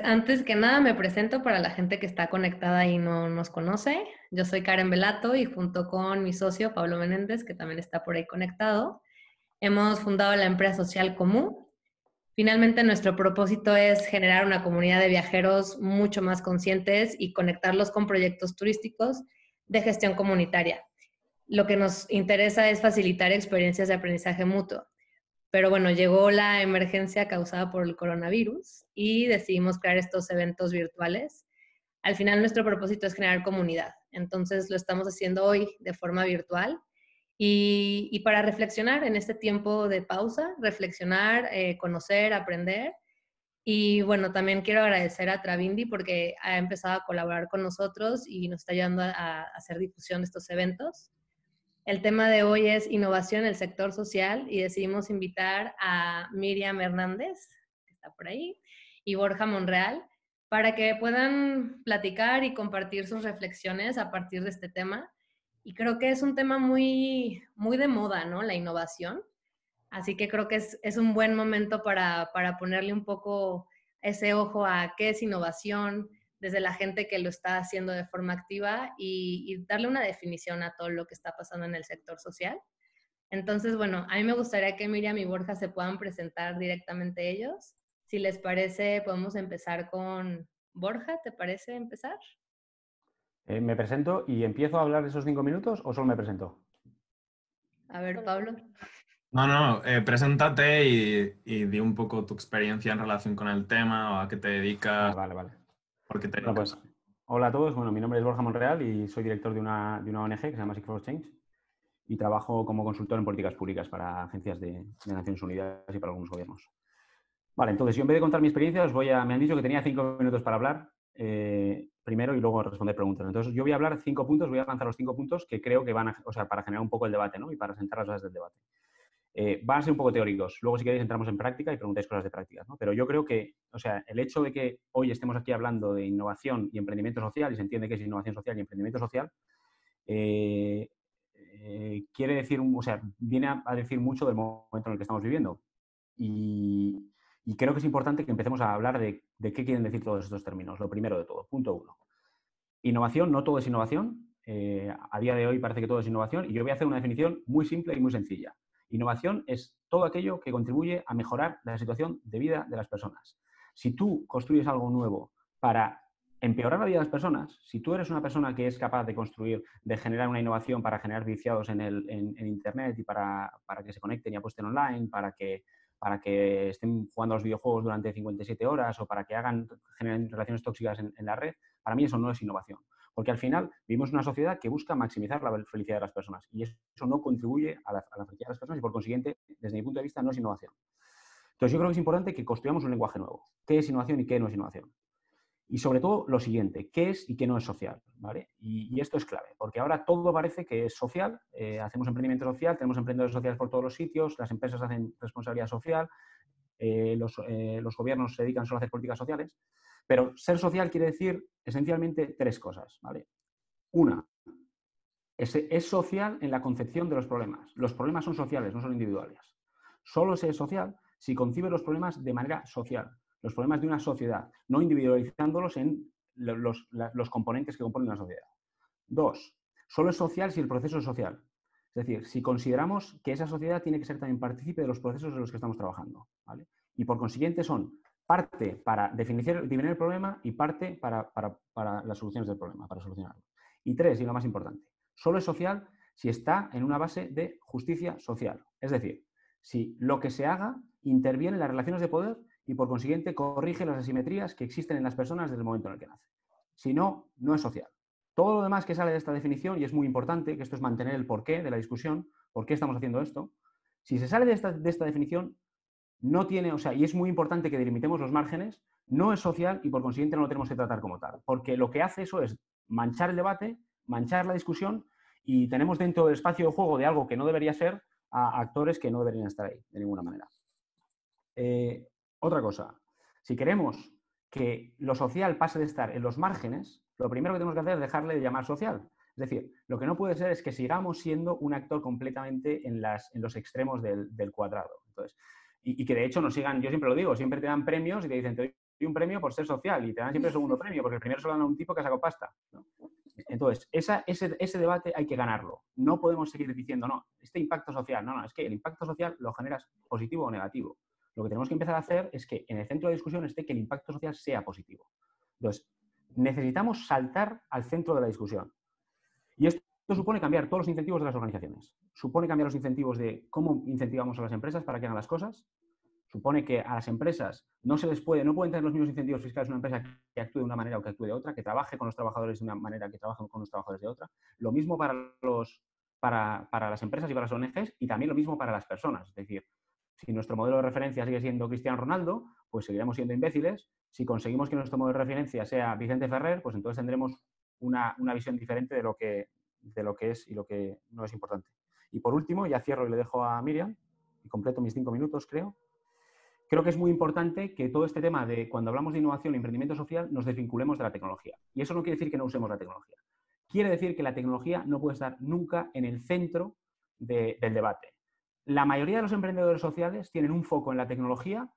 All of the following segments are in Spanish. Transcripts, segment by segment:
Antes que nada me presento para la gente que está conectada y no nos conoce. Yo soy Karen Velato y junto con mi socio Pablo Menéndez, que también está por ahí conectado, hemos fundado la empresa social Común. Finalmente, nuestro propósito es generar una comunidad de viajeros mucho más conscientes y conectarlos con proyectos turísticos de gestión comunitaria. Lo que nos interesa es facilitar experiencias de aprendizaje mutuo. Pero bueno, llegó la emergencia causada por el coronavirus y decidimos crear estos eventos virtuales. Al final nuestro propósito es generar comunidad. Entonces lo estamos haciendo hoy de forma virtual y para reflexionar en este tiempo de pausa, reflexionar, conocer, aprender. Y bueno, también quiero agradecer a Travindi porque ha empezado a colaborar con nosotros y nos está ayudando a hacer difusión de estos eventos. El tema de hoy es innovación en el sector social y decidimos invitar a Miriam Hernández, que está por ahí, y Borja Monreal, para que puedan platicar y compartir sus reflexiones a partir de este tema. Y creo que es un tema muy de moda, ¿no? La innovación. Así que creo que es un buen momento para ponerle un poco ese ojo a qué es innovación desde la gente que lo está haciendo de forma activa y darle una definición a todo lo que está pasando en el sector social. Entonces, bueno, a mí me gustaría que Miriam y Borja se puedan presentar directamente ellos. Si les parece, podemos empezar con Borja, ¿te parece empezar? ¿Me presento y empiezo a hablar esos 5 minutos o solo me presento? A ver, Pablo. No, preséntate y di un poco tu experiencia en relación con el tema o a qué te dedicas, Vale. por qué te Bueno, dedicas. pues hola a todos. Bueno, mi nombre es Borja Monreal y soy director de una ONG que se llama Seek for Change y trabajo como consultor en políticas públicas para agencias de Naciones Unidas y para algunos gobiernos. Vale, entonces yo en vez de contar mi experiencia, me han dicho que tenía 5 minutos para hablar primero y luego responder preguntas. Entonces yo voy a hablar 5 puntos, voy a lanzar los 5 puntos que creo que van a, o sea, para generar un poco el debate, ¿no? Y para sentar las bases del debate. Van a ser un poco teóricos. Luego, si queréis, entramos en práctica y preguntáis cosas de prácticas, ¿no? Pero yo creo que, o sea, el hecho de que hoy estemos aquí hablando de innovación y emprendimiento social, y se entiende que es innovación social y emprendimiento social, quiere decir, o sea, viene a decir mucho del momento en el que estamos viviendo. Y creo que es importante que empecemos a hablar de qué quieren decir todos estos términos. Lo primero de todo, punto 1. Innovación, no todo es innovación. A día de hoy parece que todo es innovación y yo voy a hacer una definición muy simple y muy sencilla. Innovación es todo aquello que contribuye a mejorar la situación de vida de las personas. Si tú construyes algo nuevo para empeorar la vida de las personas, si tú eres una persona que es capaz de construir, de generar una innovación para generar viciados en Internet y para que se conecten y apuesten online, para que estén jugando a los videojuegos durante 57 horas o para que generen relaciones tóxicas en la red, para mí eso no es innovación. Porque al final vivimos en una sociedad que busca maximizar la felicidad de las personas y eso no contribuye a la felicidad de las personas y por consiguiente, desde mi punto de vista, no es innovación. Entonces yo creo que es importante que construyamos un lenguaje nuevo. ¿Qué es innovación y qué no es innovación? Y sobre todo lo siguiente, ¿qué es y qué no es social? ¿Vale? Y esto es clave, porque ahora todo parece que es social, hacemos emprendimiento social, tenemos emprendedores sociales por todos los sitios, las empresas hacen responsabilidad social, los gobiernos se dedican solo a hacer políticas sociales, pero ser social quiere decir esencialmente 3 cosas. ¿Vale? Una, es social en la concepción de los problemas. Los problemas son sociales, no son individuales. Solo se es social si concibe los problemas de manera social, los problemas de una sociedad, no individualizándolos en los componentes que componen una sociedad. 2, solo es social si el proceso es social. Es decir, si consideramos que esa sociedad tiene que ser también partícipe de los procesos en los que estamos trabajando. ¿Vale? Y por consiguiente son parte para definir el problema y parte para las soluciones del problema, para solucionarlo. Y 3, y lo más importante, solo es social si está en una base de justicia social. Es decir, si lo que se haga interviene en las relaciones de poder y por consiguiente corrige las asimetrías que existen en las personas desde el momento en el que nace. Si no, no es social. Todo lo demás que sale de esta definición, y es muy importante, que esto es mantener el porqué de la discusión, por qué estamos haciendo esto, si se sale de esta definición, no tiene, o sea, y es muy importante que delimitemos los márgenes, no es social y por consiguiente no lo tenemos que tratar como tal, porque lo que hace eso es manchar el debate, manchar la discusión y tenemos dentro del espacio de juego de algo que no debería ser a actores que no deberían estar ahí, de ninguna manera. Otra cosa, si queremos que lo social pase de estar en los márgenes, lo primero que tenemos que hacer es dejarle de llamar social. Es decir, lo que no puede ser es que sigamos siendo un actor completamente en los extremos del cuadrado. Entonces, y que de hecho nos sigan, yo siempre lo digo, siempre te dan premios y te dicen, te doy un premio por ser social y te dan siempre el segundo premio, porque el primero se lo dan a un tipo que ha sacado pasta, ¿no? Entonces, ese debate hay que ganarlo. No podemos seguir diciendo, no, este impacto social, no, es que el impacto social lo generas positivo o negativo. Lo que tenemos que empezar a hacer es que en el centro de discusión esté que el impacto social sea positivo. Entonces, necesitamos saltar al centro de la discusión. Y esto supone cambiar todos los incentivos de las organizaciones. Supone cambiar los incentivos de cómo incentivamos a las empresas para que hagan las cosas. Supone que a las empresas no pueden tener los mismos incentivos fiscales una empresa que actúe de una manera o que actúe de otra, que trabaje con los trabajadores de una manera que trabajen con los trabajadores de otra. Lo mismo para las empresas y para las ONGs, y también lo mismo para las personas. Es decir, si nuestro modelo de referencia sigue siendo Cristiano Ronaldo, pues seguiremos siendo imbéciles. Si conseguimos que nuestro modelo de referencia sea Vicente Ferrer, pues entonces tendremos una visión diferente de lo que es y lo que no es importante. Y por último, ya cierro y le dejo a Miriam, y completo mis 5 minutos, creo. Creo que es muy importante que todo este tema de cuando hablamos de innovación y emprendimiento social nos desvinculemos de la tecnología. Y eso no quiere decir que no usemos la tecnología. Quiere decir que la tecnología no puede estar nunca en el centro del debate. La mayoría de los emprendedores sociales tienen un foco en la tecnología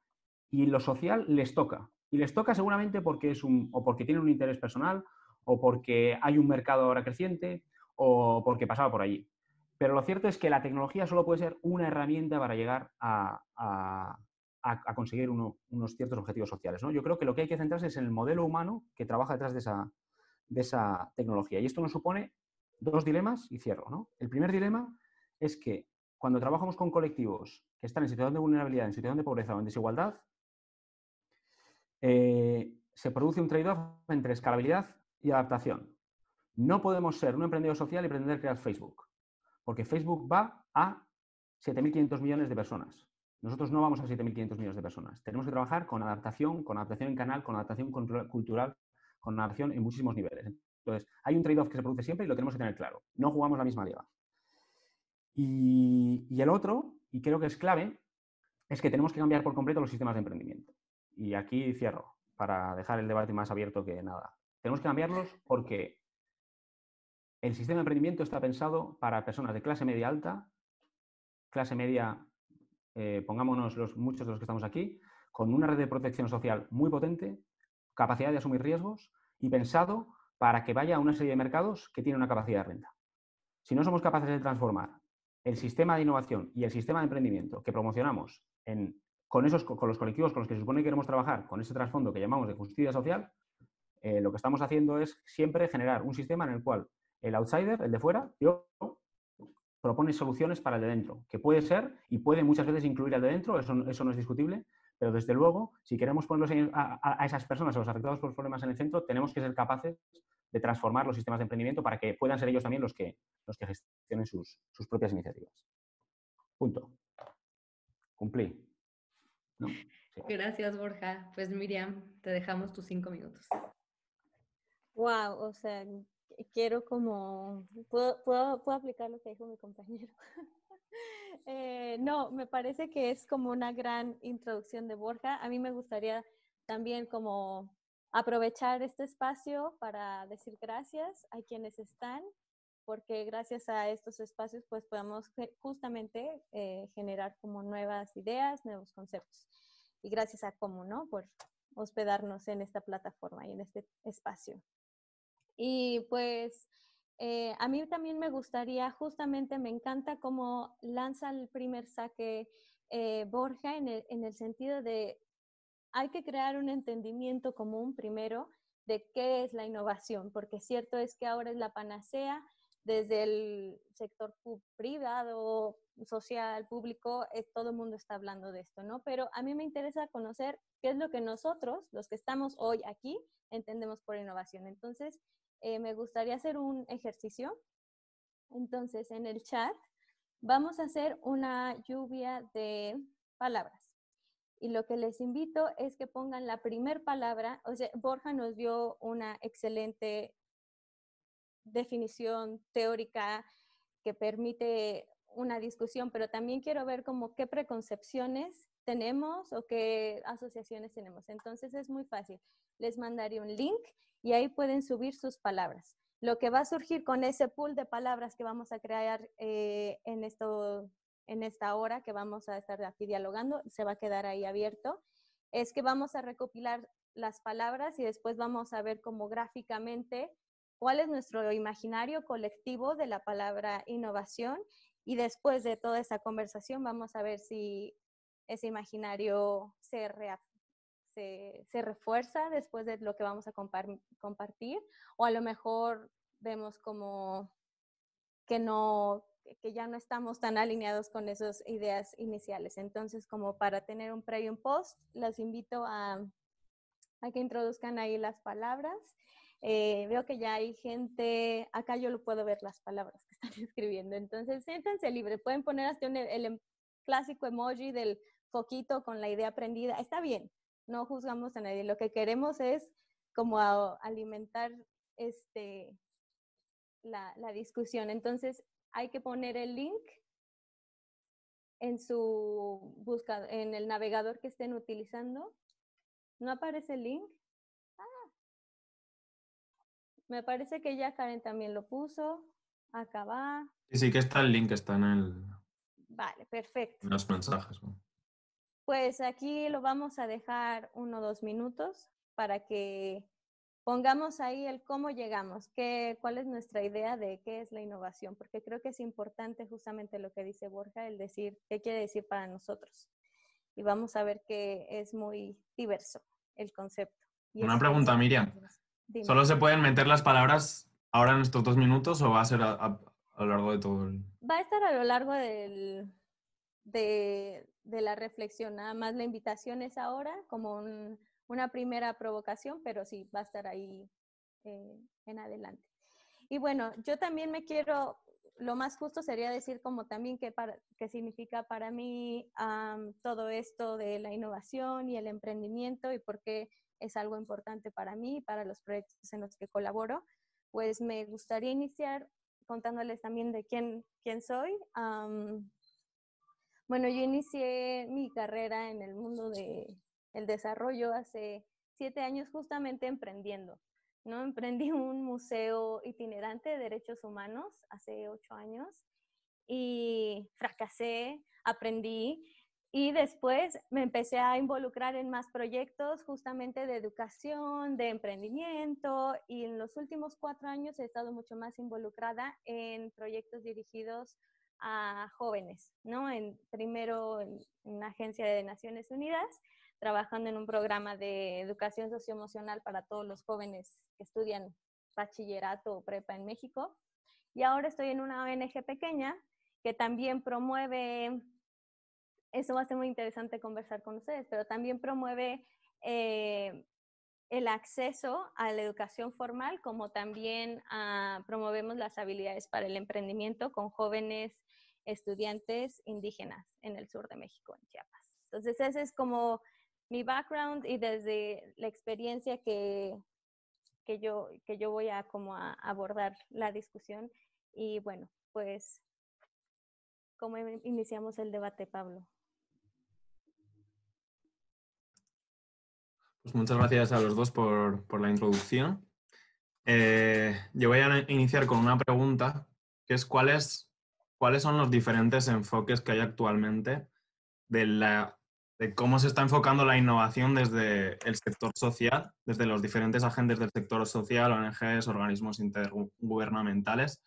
y lo social les toca. Y les toca seguramente porque o porque tienen un interés personal, o porque hay un mercado ahora creciente, o porque pasaba por allí. Pero lo cierto es que la tecnología solo puede ser una herramienta para llegar a conseguir unos ciertos objetivos sociales, ¿no? Yo creo que lo que hay que centrarse es en el modelo humano que trabaja detrás de esa tecnología. Y esto nos supone 2 dilemas y cierro, ¿no? El primer dilema es que cuando trabajamos con colectivos que están en situación de vulnerabilidad, en situación de pobreza o en desigualdad, se produce un trade-off entre escalabilidad y adaptación. No podemos ser un emprendedor social y pretender crear Facebook, porque Facebook va a 7.500 millones de personas. Nosotros no vamos a 7.500 millones de personas. Tenemos que trabajar con adaptación en canal, con adaptación cultural, con adaptación en muchísimos niveles. Entonces, hay un trade-off que se produce siempre y lo tenemos que tener claro. No jugamos la misma liga. Y el otro, y creo que es clave, es que tenemos que cambiar por completo los sistemas de emprendimiento. Y aquí cierro, para dejar el debate más abierto que nada. Tenemos que cambiarlos porque el sistema de emprendimiento está pensado para personas de clase media alta, clase media, pongámonos muchos de los que estamos aquí, con una red de protección social muy potente, capacidad de asumir riesgos y pensado para que vaya a una serie de mercados que tienen una capacidad de renta. Si no somos capaces de transformar el sistema de innovación y el sistema de emprendimiento que promocionamos con los colectivos con los que se supone que queremos trabajar, con ese trasfondo que llamamos de justicia social, lo que estamos haciendo es siempre generar un sistema en el cual el outsider, el de fuera, propone soluciones para el de dentro, que puede ser y puede muchas veces incluir al de dentro, eso no es discutible, pero desde luego, si queremos ponerlos a esas personas, a los afectados por los problemas en el centro, tenemos que ser capaces de transformar los sistemas de emprendimiento para que puedan ser ellos también los que gestionen sus propias iniciativas. Punto. Cumplí. ¿No? Sí. Gracias, Borja. Pues Miriam, te dejamos tus 5 minutos. Wow, o sea, quiero como, ¿puedo aplicar lo que dijo mi compañero? No, me parece que es como una gran introducción de Borja. A mí me gustaría también como aprovechar este espacio para decir gracias a quienes están, porque gracias a estos espacios pues podemos justamente generar como nuevas ideas, nuevos conceptos. Y gracias a Como, ¿no? Por hospedarnos en esta plataforma y en este espacio. Y pues a mí también me gustaría, justamente me encanta cómo lanza el primer saque Borja en el sentido de hay que crear un entendimiento común primero de qué es la innovación, porque cierto es que ahora es la panacea desde el sector privado, social, público, todo el mundo está hablando de esto, ¿no? Pero a mí me interesa conocer qué es lo que nosotros, los que estamos hoy aquí, entendemos por innovación. Entonces, me gustaría hacer un ejercicio. Entonces, en el chat vamos a hacer una lluvia de palabras. Y lo que les invito es que pongan la primer palabra. O sea, Borja nos dio una excelente definición teórica que permite una discusión, pero también quiero ver como qué preconcepciones tenemos o qué asociaciones tenemos. Entonces es muy fácil. Les mandaré un link y ahí pueden subir sus palabras. Lo que va a surgir con ese pool de palabras que vamos a crear en esta hora que vamos a estar aquí dialogando, se va a quedar ahí abierto, es que vamos a recopilar las palabras y después vamos a ver como gráficamente cuál es nuestro imaginario colectivo de la palabra innovación, y después de toda esta conversación vamos a ver si ese imaginario se refuerza después de lo que vamos a compartir, o a lo mejor vemos como que ya no estamos tan alineados con esas ideas iniciales. Entonces, como para tener un pre y un post, los invito a que introduzcan ahí las palabras. Veo que ya hay gente, acá yo lo puedo ver las palabras que están escribiendo, entonces siéntanse libre, pueden poner hasta el clásico emoji del foquito con la idea prendida, está bien, no juzgamos a nadie, lo que queremos es como alimentar la discusión. Entonces hay que poner el link en su buscador, en el navegador que estén utilizando. ¿No aparece el link? Me parece que ya Karen también lo puso. Acá va. Y sí que está el link, está Vale, perfecto. en los mensajes, ¿no? Pues aquí lo vamos a dejar 1 o 2 minutos para que pongamos ahí el cómo llegamos, cuál es nuestra idea de qué es la innovación, porque creo que es importante justamente lo que dice Borja, el decir qué quiere decir para nosotros. Y vamos a ver que es muy diverso el concepto. Una pregunta, Miriam. Dime. ¿Solo se pueden meter las palabras ahora en estos 2 minutos o va a ser a lo largo de todo el...? Va a estar a lo largo de la reflexión, nada más la invitación es ahora como una primera provocación, pero sí, va a estar ahí en adelante. Y bueno, yo también lo más justo sería decir como también qué significa para mí todo esto de la innovación y el emprendimiento y por qué es algo importante para mí y para los proyectos en los que colaboro. Pues me gustaría iniciar contándoles también de quién soy. Bueno, yo inicié mi carrera en el mundo del desarrollo hace 7 años justamente emprendiendo, ¿no? Emprendí un museo itinerante de derechos humanos hace 8 años y fracasé, aprendí y después me empecé a involucrar en más proyectos justamente de educación, de emprendimiento, y en los últimos 4 años he estado mucho más involucrada en proyectos dirigidos a jóvenes, ¿no? Primero en una agencia de Naciones Unidas, trabajando en un programa de educación socioemocional para todos los jóvenes que estudian bachillerato o prepa en México. Y ahora estoy en una ONG pequeña que también promueve, eso va a ser muy interesante conversar con ustedes, pero también promueve el acceso a la educación formal, como también promovemos las habilidades para el emprendimiento con jóvenes estudiantes indígenas en el sur de México, en Chiapas. Entonces ese es como mi background y desde la experiencia que yo voy a como a abordar la discusión. Y bueno, pues, ¿cómo iniciamos el debate, Pablo? Pues muchas gracias a los dos por la introducción. Yo voy a iniciar con una pregunta, que es ¿cuáles son los diferentes enfoques que hay actualmente de cómo se está enfocando la innovación desde el sector social, desde los diferentes agentes del sector social, ONGs, organismos intergubernamentales,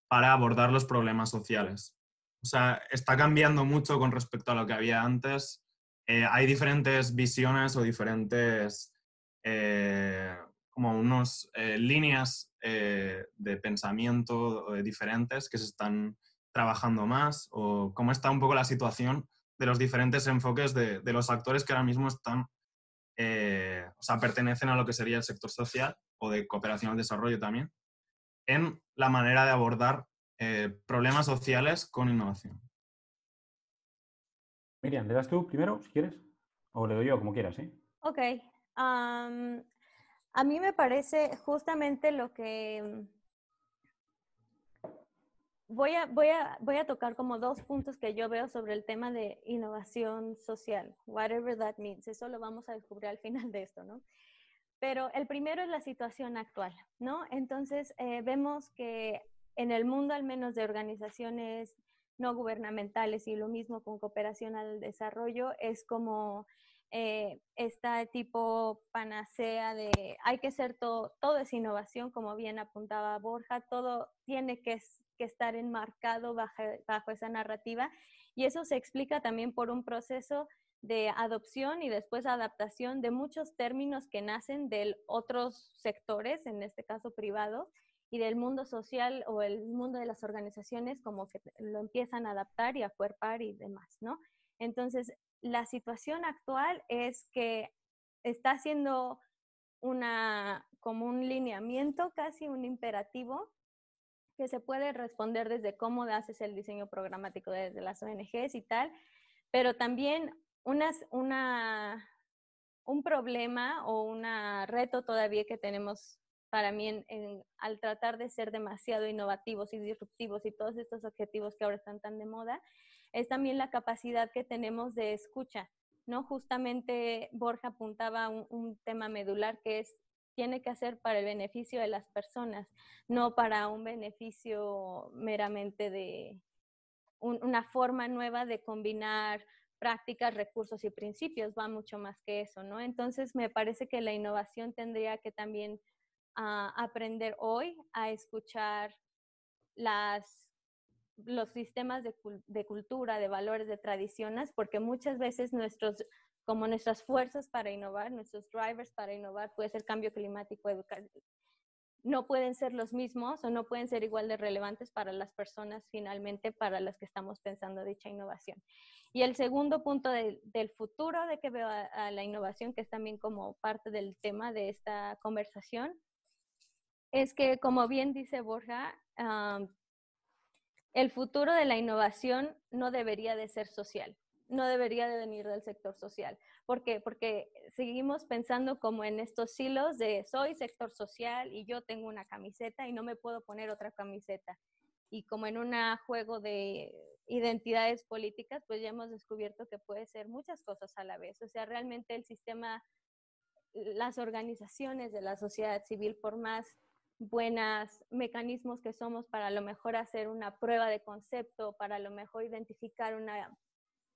para abordar los problemas sociales? O sea, está cambiando mucho con respecto a lo que había antes. Hay diferentes visiones o diferentes como unos líneas de pensamiento diferentes que se están trabajando más, o cómo está un poco la situación de los diferentes enfoques de los actores que ahora mismo están, o sea, pertenecen a lo que sería el sector social o de cooperación al desarrollo también, en la manera de abordar problemas sociales con innovación. Miriam, ¿le das tú primero, si quieres? O le doy yo, como quieras, ¿eh? Ok. A mí me parece justamente lo que voy a tocar como 2 puntos que yo veo sobre el tema de innovación social, whatever that means. Eso lo vamos a descubrir al final de esto, ¿no? Pero el primero es la situación actual, ¿no? Entonces, vemos que en el mundo, al menos de organizaciones no gubernamentales y lo mismo con cooperación al desarrollo, es como esta tipo panacea de hay que ser todo es innovación, como bien apuntaba Borja, todo tiene que estar enmarcado bajo esa narrativa, y eso se explica también por un proceso de adopción y después adaptación de muchos términos que nacen de otros sectores, en este caso privados, y del mundo social o el mundo de las organizaciones, como que lo empiezan a adaptar y a acuerpar y demás, ¿no? Entonces, la situación actual es que está haciendo como un lineamiento, casi un imperativo, que se puede responder desde cómo haces el diseño programático desde las ONGs y tal, pero también un problema o un reto todavía que tenemos para mí al tratar de ser demasiado innovativos y disruptivos y todos estos objetivos que ahora están tan de moda, es también la capacidad que tenemos de escucha, ¿no? Justamente Borja apuntaba un tema medular que tiene que hacer para el beneficio de las personas, no para un beneficio meramente de una forma nueva de combinar prácticas, recursos y principios, va mucho más que eso, ¿no? Entonces me parece que la innovación tendría que también aprender hoy a escuchar los sistemas de cultura, de valores, de tradiciones, porque muchas veces nuestras fuerzas para innovar, nuestros drivers para innovar, puede ser cambio climático, educación, no pueden ser los mismos o no pueden ser igual de relevantes para las personas finalmente para las que estamos pensando dicha innovación. Y el segundo punto del futuro de que veo a la innovación, que es también como parte del tema de esta conversación, es que, como bien dice Borja, el futuro de la innovación no debería de ser social, no debería de venir del sector social. ¿Por qué? Porque seguimos pensando como en estos silos de soy sector social y yo tengo una camiseta y no me puedo poner otra camiseta. Y como en un juego de identidades políticas, pues ya hemos descubierto que puede ser muchas cosas a la vez. O sea, realmente el sistema, las organizaciones de la sociedad civil, por más buenos mecanismos que somos para a lo mejor hacer una prueba de concepto, para a lo mejor identificar una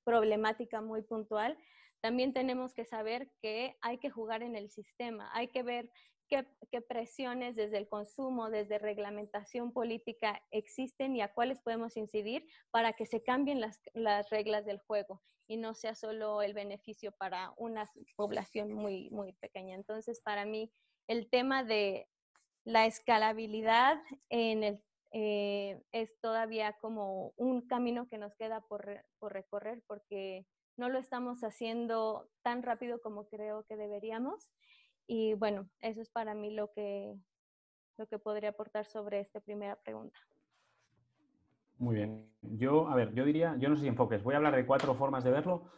problemática muy puntual, también tenemos que saber que hay que jugar en el sistema, hay que ver qué presiones desde el consumo, desde reglamentación política existen y a cuáles podemos incidir para que se cambien las reglas del juego y no sea solo el beneficio para una población muy, muy pequeña. Entonces, para mí, el tema de la escalabilidad es todavía como un camino que nos queda por recorrer porque no lo estamos haciendo tan rápido como creo que deberíamos. Y bueno, eso es para mí lo que podría aportar sobre esta primera pregunta. Muy bien. Yo diría, yo no sé si enfoques, voy a hablar de 4 formas de verlo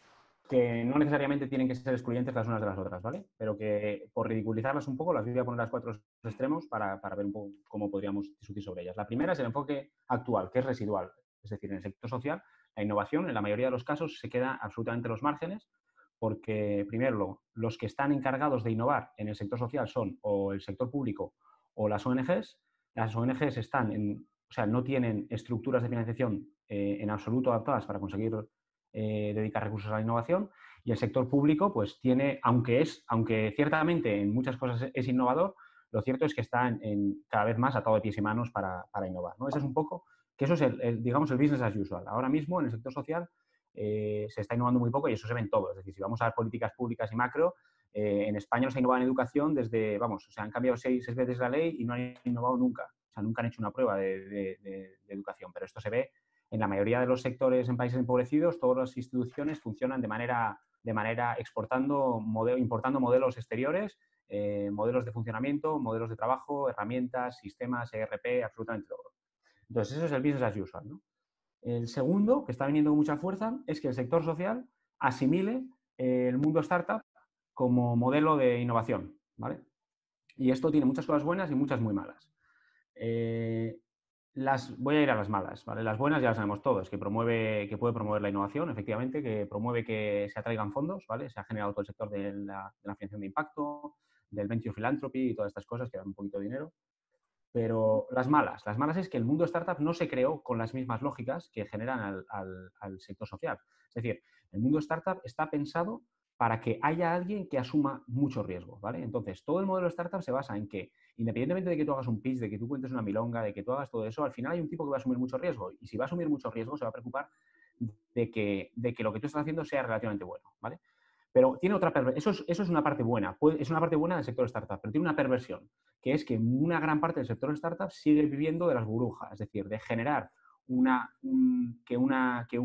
que no necesariamente tienen que ser excluyentes las unas de las otras, ¿vale? Pero que por ridiculizarlas un poco, las voy a poner las 4 extremos para ver un poco cómo podríamos discutir sobre ellas. La primera es el enfoque actual, que es residual. Es decir, en el sector social, la innovación en la mayoría de los casos se queda absolutamente en los márgenes porque, primero, los que están encargados de innovar en el sector social son o el sector público o las ONGs. Las ONGs no tienen estructuras de financiación en absoluto adaptadas para conseguir dedicar recursos a la innovación, y el sector público pues tiene, aunque ciertamente en muchas cosas es innovador, lo cierto es que está cada vez más atado de pies y manos para innovar, ¿no? Eso es un poco, que eso es digamos el business as usual. Ahora mismo en el sector social se está innovando muy poco y eso se ve en todo. Es decir, si vamos a ver políticas públicas y macro, en España no se ha innovado en educación desde, han cambiado 6 veces la ley y no han innovado nunca. O sea, nunca han hecho una prueba de educación, pero esto se ve en la mayoría de los sectores en países empobrecidos. Todas las instituciones funcionan de manera importando modelos exteriores, modelos de funcionamiento, modelos de trabajo, herramientas, sistemas, ERP, absolutamente todo. Entonces, eso es el business as usual, ¿no? El segundo, que está viniendo con mucha fuerza, es que el sector social asimile el mundo startup como modelo de innovación, ¿vale? Y esto tiene muchas cosas buenas y muchas muy malas. Voy a ir a las malas, ¿vale? Las buenas ya las sabemos todos, que puede promover la innovación, efectivamente, que promueve que se atraigan fondos, ¿vale? Se ha generado todo el sector de la financiación de impacto, del venture philanthropy y todas estas cosas que dan un poquito de dinero. Pero las malas es que el mundo startup no se creó con las mismas lógicas que generan al sector social. Es decir, el mundo startup está pensado para que haya alguien que asuma mucho riesgo, ¿vale? Entonces, todo el modelo de startup se basa en que, independientemente de que tú hagas un pitch, de que tú cuentes una milonga, de que tú hagas todo eso, al final hay un tipo que va a asumir mucho riesgo. Y si va a asumir mucho riesgo, se va a preocupar de que lo que tú estás haciendo sea relativamente bueno, ¿vale? Pero tiene otra perversión. Eso es una parte buena. Es una parte buena del sector startup, pero tiene una perversión, que es que una gran parte del sector startup sigue viviendo de las burbujas, es decir, de generar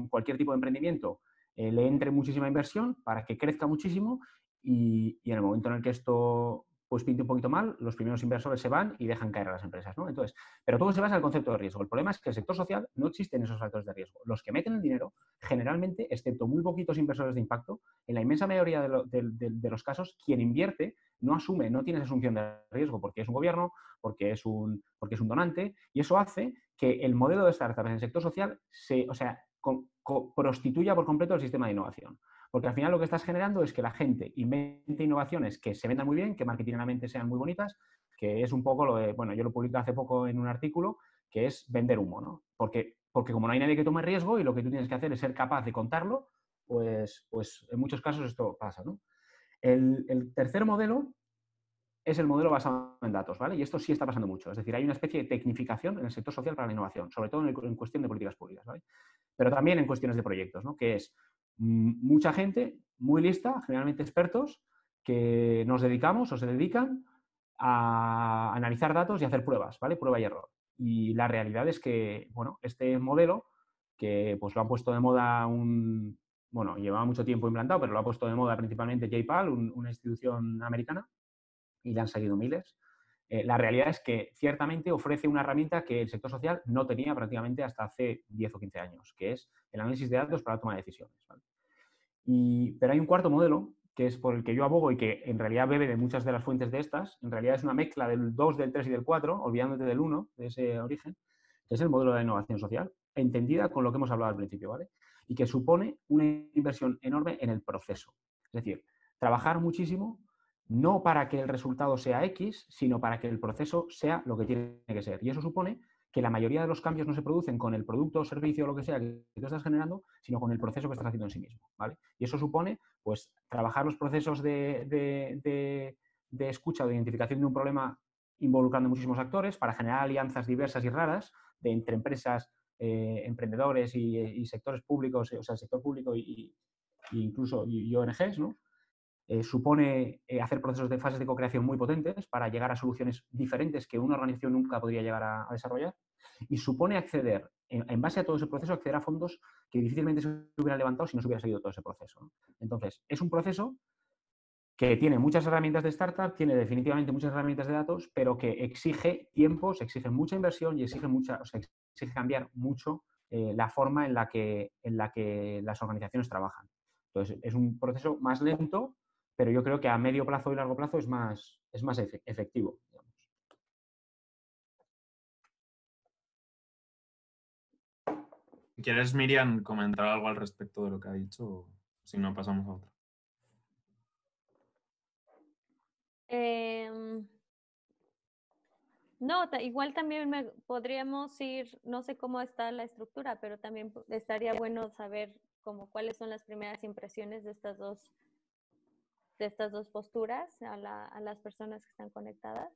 cualquier tipo de emprendimiento le entre muchísima inversión para que crezca muchísimo y en el momento en el que esto pues pinte un poquito mal, los primeros inversores se van y dejan caer a las empresas, ¿no? Entonces, pero todo se basa en el concepto de riesgo. El problema es que el sector social no existen esos factores de riesgo. Los que meten el dinero, generalmente, excepto muy poquitos inversores de impacto, en la inmensa mayoría de los casos, quien invierte no asume, no tiene esa asunción de riesgo porque es un gobierno, porque es un donante, y eso hace que el modelo de startup en el sector social prostituya por completo el sistema de innovación. Porque al final lo que estás generando es que la gente invente innovaciones que se vendan muy bien, que marketingamente sean muy bonitas, que es un poco lo de, bueno, yo lo publiqué hace poco en un artículo, que es vender humo, ¿no? Porque como no hay nadie que tome riesgo y lo que tú tienes que hacer es ser capaz de contarlo, pues en muchos casos esto pasa, ¿no? El tercer modelo es el modelo basado en datos, ¿vale? Y esto sí está pasando mucho. Es decir, hay una especie de tecnificación en el sector social para la innovación, sobre todo en cuestión de políticas públicas, ¿vale? Pero también en cuestiones de proyectos, ¿no? Que es mucha gente muy lista, generalmente expertos, que nos dedicamos o se dedican a analizar datos y hacer pruebas, ¿vale? Prueba y error. Y la realidad es que, bueno, este modelo, que pues lo han puesto de moda bueno, llevaba mucho tiempo implantado, pero lo ha puesto de moda principalmente JPAL, una institución americana, y le han seguido miles. La realidad es que ciertamente ofrece una herramienta que el sector social no tenía prácticamente hasta hace 10 o 15 años, que es el análisis de datos para la toma de decisiones, ¿vale? Pero hay un cuarto modelo, que es por el que yo abogo y que en realidad bebe de muchas de las fuentes de estas. En realidad es una mezcla del 2, del 3 y del 4, olvidándote del 1, de ese origen, que es el modelo de la innovación social, entendida con lo que hemos hablado al principio, ¿vale? Y que supone una inversión enorme en el proceso. Es decir, trabajar muchísimo no para que el resultado sea X, sino para que el proceso sea lo que tiene que ser. Y eso supone que la mayoría de los cambios no se producen con el producto o servicio o lo que sea que tú estás generando, sino con el proceso que estás haciendo en sí mismo, ¿vale? Y eso supone, pues, trabajar los procesos de escucha o de identificación de un problema involucrando muchísimos actores para generar alianzas diversas y raras entre empresas, emprendedores y sectores públicos, o sea, el sector público incluso ONGs, ¿no? Supone hacer procesos de fases de co-creación muy potentes para llegar a soluciones diferentes que una organización nunca podría llegar a desarrollar, y supone acceder, en base a todo ese proceso, acceder a fondos que difícilmente se hubieran levantado si no se hubiera seguido todo ese proceso, ¿no? Entonces, es un proceso que tiene muchas herramientas de startup, tiene definitivamente muchas herramientas de datos, pero que exige tiempos, exige mucha inversión y exige cambiar mucho la forma en la que las organizaciones trabajan. Entonces, es un proceso más lento, pero yo creo que a medio plazo y largo plazo es más efectivo, digamos. ¿Quieres, Miriam, comentar algo al respecto de lo que ha dicho? O si no, pasamos a otro. No, igual también podríamos ir, no sé cómo está la estructura, pero también estaría bueno saber como cuáles son las primeras impresiones de estas dos posturas a las personas que están conectadas.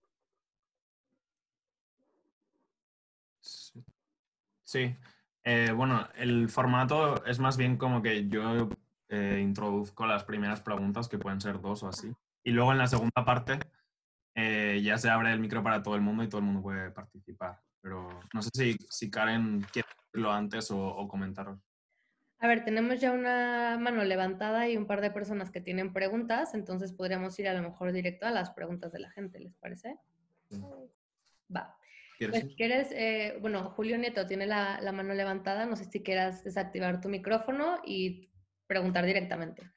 Sí. Bueno, el formato es más bien como que yo introduzco las primeras preguntas, que pueden ser 2 o así, y luego en la segunda parte ya se abre el micro para todo el mundo y todo el mundo puede participar. Pero no sé si Karen quiere decirlo antes o comentarlo. A ver, tenemos ya una mano levantada y un par de personas que tienen preguntas, entonces podríamos ir a lo mejor directo a las preguntas de la gente, ¿les parece? Sí. Va. ¿Quieres Pues, ir? bueno, Julio Nieto tiene la mano levantada, no sé si quieras desactivar tu micrófono y preguntar directamente.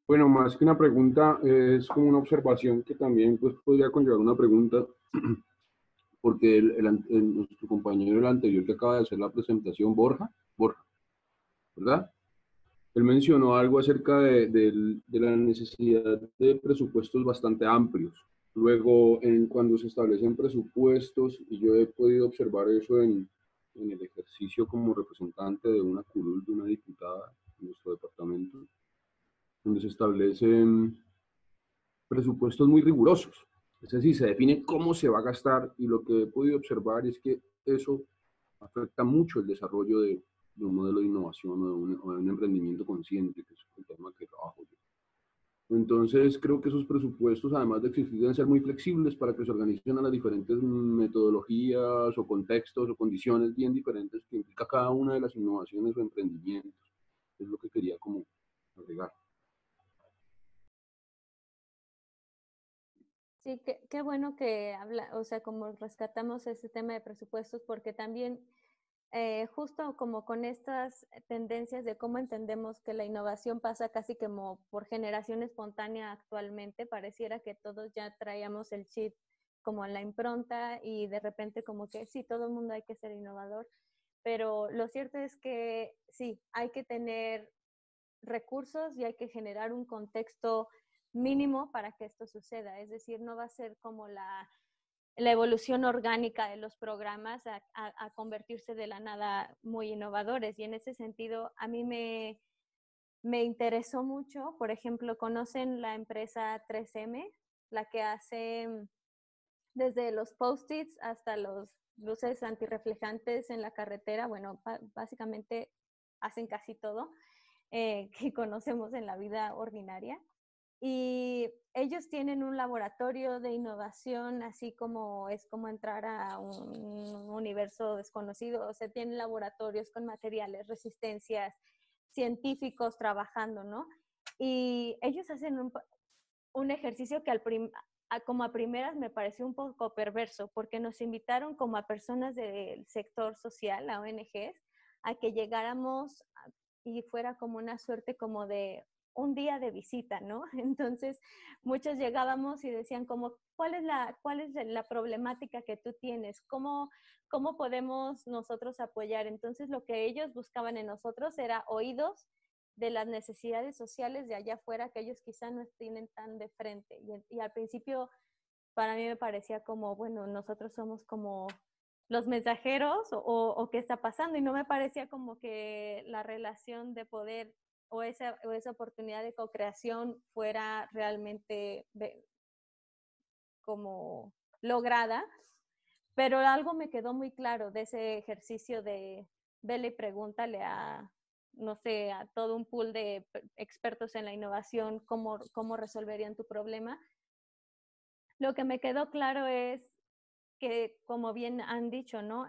Bueno, más que una pregunta, es como una observación que también pues, podría conllevar una pregunta, porque nuestro compañero, el anterior que acaba de hacer la presentación, Borja, ¿verdad? Él mencionó algo acerca de la necesidad de presupuestos bastante amplios. Luego, cuando se establecen presupuestos, y yo he podido observar eso en el ejercicio como representante de una curul, de una diputada en nuestro departamento, donde se establecen presupuestos muy rigurosos. Es decir, se define cómo se va a gastar, y lo que he podido observar es que eso afecta mucho el desarrollo de un modelo de innovación o de un emprendimiento consciente, que es el tema que trabajo yo. Entonces, creo que esos presupuestos, además de existir, deben ser muy flexibles para que se organicen a las diferentes metodologías o contextos o condiciones bien diferentes que implica cada una de las innovaciones o emprendimientos. Es lo que quería como agregar. Sí, qué bueno que habla, o sea, como rescatamos ese tema de presupuestos, porque también justo como con estas tendencias de cómo entendemos que la innovación pasa casi como por generación espontánea actualmente, pareciera que todos ya traíamos el chip como en la impronta y de repente como que sí, todo el mundo hay que ser innovador, pero lo cierto es que sí, hay que tener recursos y hay que generar un contexto mínimo para que esto suceda. Es decir, no va a ser como la evolución orgánica de los programas a convertirse de la nada muy innovadores. Y en ese sentido, a mí me interesó mucho, por ejemplo, ¿conocen la empresa 3M? La que hace desde los post-its hasta los luces antirreflejantes en la carretera. Bueno, básicamente hacen casi todo que conocemos en la vida ordinaria. Y ellos tienen un laboratorio de innovación, así como es como entrar a un universo desconocido. O sea, tienen laboratorios con materiales, resistencias, científicos trabajando, ¿no? Y ellos hacen un ejercicio que como a primeras me pareció un poco perverso, porque nos invitaron como a personas del sector social, a ONGs, a que llegáramos y fuera como una suerte como de un día de visita, ¿no? Entonces, muchos llegábamos y decían como, ¿cuál es la problemática que tú tienes? ¿Cómo podemos nosotros apoyar? Entonces, lo que ellos buscaban en nosotros era oídos de las necesidades sociales de allá afuera que ellos quizá no tienen tan de frente. Y al principio, para mí me parecía como, bueno, nosotros somos como los mensajeros o qué está pasando, y no me parecía como que la relación de poder o esa oportunidad de co-creación fuera realmente como lograda, pero algo me quedó muy claro de ese ejercicio de vele y pregúntale a, no sé, a todo un pool de expertos en la innovación cómo resolverían tu problema. Lo que me quedó claro es que, como bien han dicho, ¿no?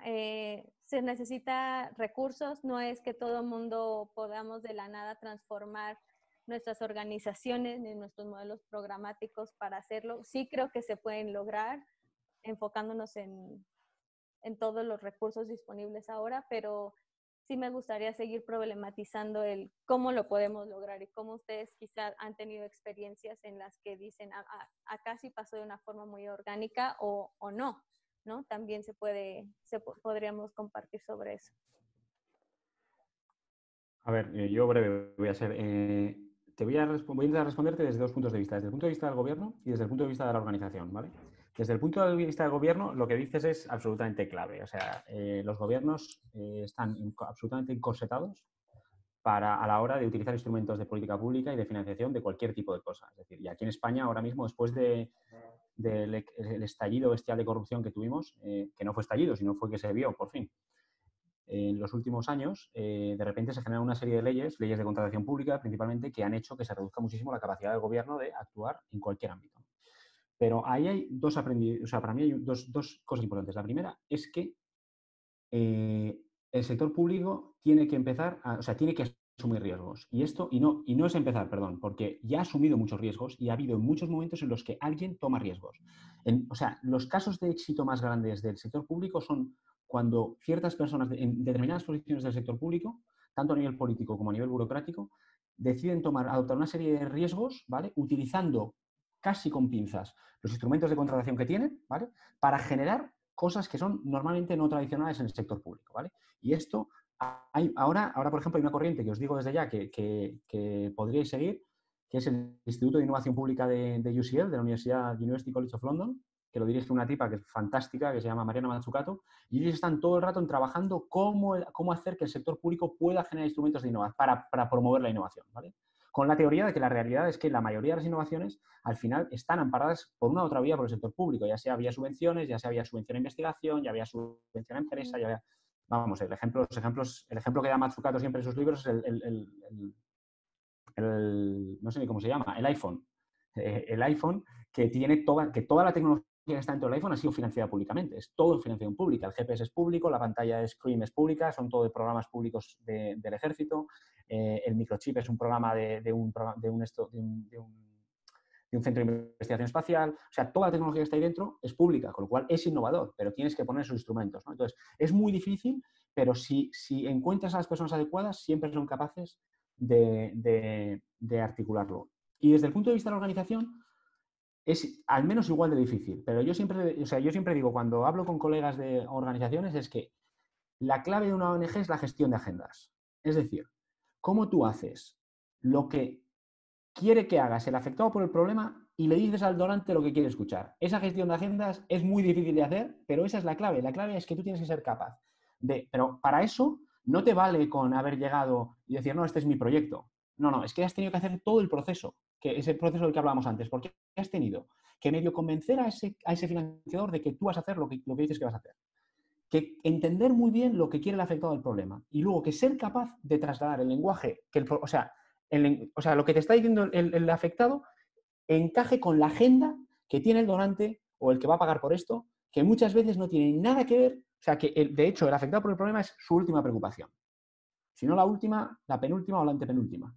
Se necesita recursos, no es que todo el mundo podamos de la nada transformar nuestras organizaciones ni nuestros modelos programáticos para hacerlo. Sí creo que se pueden lograr enfocándonos en todos los recursos disponibles ahora, pero sí me gustaría seguir problematizando el cómo lo podemos lograr y cómo ustedes quizás han tenido experiencias en las que dicen, acá sí pasó de una forma muy orgánica o no, ¿no? También podríamos compartir sobre eso. A ver, yo breve voy a ser. Voy a intentar responderte desde dos puntos de vista. Desde el punto de vista del gobierno y desde el punto de vista de la organización, ¿vale? Desde el punto de vista del gobierno, lo que dices es absolutamente clave. O sea, los gobiernos están absolutamente encorsetados a la hora de utilizar instrumentos de política pública y de financiación de cualquier tipo de cosa. Es decir, y aquí en España, ahora mismo, después del estallido bestial de corrupción que tuvimos, que no fue estallido, sino fue que se vio, por fin, en los últimos años, de repente se generan una serie de leyes de contratación pública principalmente, que han hecho que se reduzca muchísimo la capacidad del gobierno de actuar en cualquier ámbito. Pero ahí hay para mí hay dos cosas importantes. La primera es que el sector público tiene que empezar, tiene que asumir riesgos. Y no es empezar, perdón, porque ya ha asumido muchos riesgos y ha habido muchos momentos en los que alguien toma riesgos. Los casos de éxito más grandes del sector público son cuando ciertas personas en determinadas posiciones del sector público, tanto a nivel político como a nivel burocrático, deciden adoptar una serie de riesgos, ¿vale? Utilizando casi con pinzas los instrumentos de contratación que tienen, ¿vale? Para generar cosas que son normalmente no tradicionales en el sector público, ¿vale? Y esto, ahora, por ejemplo, hay una corriente que os digo desde ya que podríais seguir, que es el Instituto de Innovación Pública de UCL, de la University College of London, que lo dirige una tipa que es fantástica, que se llama Mariana Mazzucato, y ellos están todo el rato trabajando cómo hacer que el sector público pueda generar instrumentos de innovación para promover la innovación, ¿vale? con la teoría de que la realidad es que la mayoría de las innovaciones al final están amparadas por una u otra vía por el sector público, ya sea vía subvenciones, ya sea vía subvención a investigación, ya vía subvención a empresa, ya vía... Vamos, el ejemplo que da Matsukato siempre en sus libros es no sé ni cómo se llama, el iPhone. El iPhone que toda la tecnología que está dentro del iPhone ha sido financiada públicamente. Es todo financiación pública. El GPS es público, la pantalla de Scream es pública, son todos programas públicos del ejército. El microchip es un programa de un centro de investigación espacial. O sea, toda la tecnología que está ahí dentro es pública, con lo cual es innovador, pero tienes que poner sus instrumentos, ¿no? Entonces, es muy difícil, pero si encuentras a las personas adecuadas, siempre son capaces de articularlo. Y desde el punto de vista de la organización, es al menos igual de difícil. Pero yo siempre digo, cuando hablo con colegas de organizaciones, es que la clave de una ONG es la gestión de agendas. Es decir, cómo tú haces lo que quiere que hagas el afectado por el problema y le dices al donante lo que quiere escuchar. Esa gestión de agendas es muy difícil de hacer, pero esa es la clave. La clave es que tú tienes que ser capaz de... Pero para eso no te vale con haber llegado y decir, no, este es mi proyecto. No, es que has tenido que hacer todo el proceso, que es el proceso del que hablábamos antes, porque has tenido que medio convencer a ese financiador de que tú vas a hacer lo que dices que vas a hacer. Que entender muy bien lo que quiere el afectado del problema y luego que ser capaz de trasladar el lenguaje, o sea, lo que te está diciendo el afectado encaje con la agenda que tiene el donante o el que va a pagar por esto, que muchas veces no tiene nada que ver, o sea, que de hecho el afectado por el problema es su última preocupación. Si no la última, la penúltima o la antepenúltima.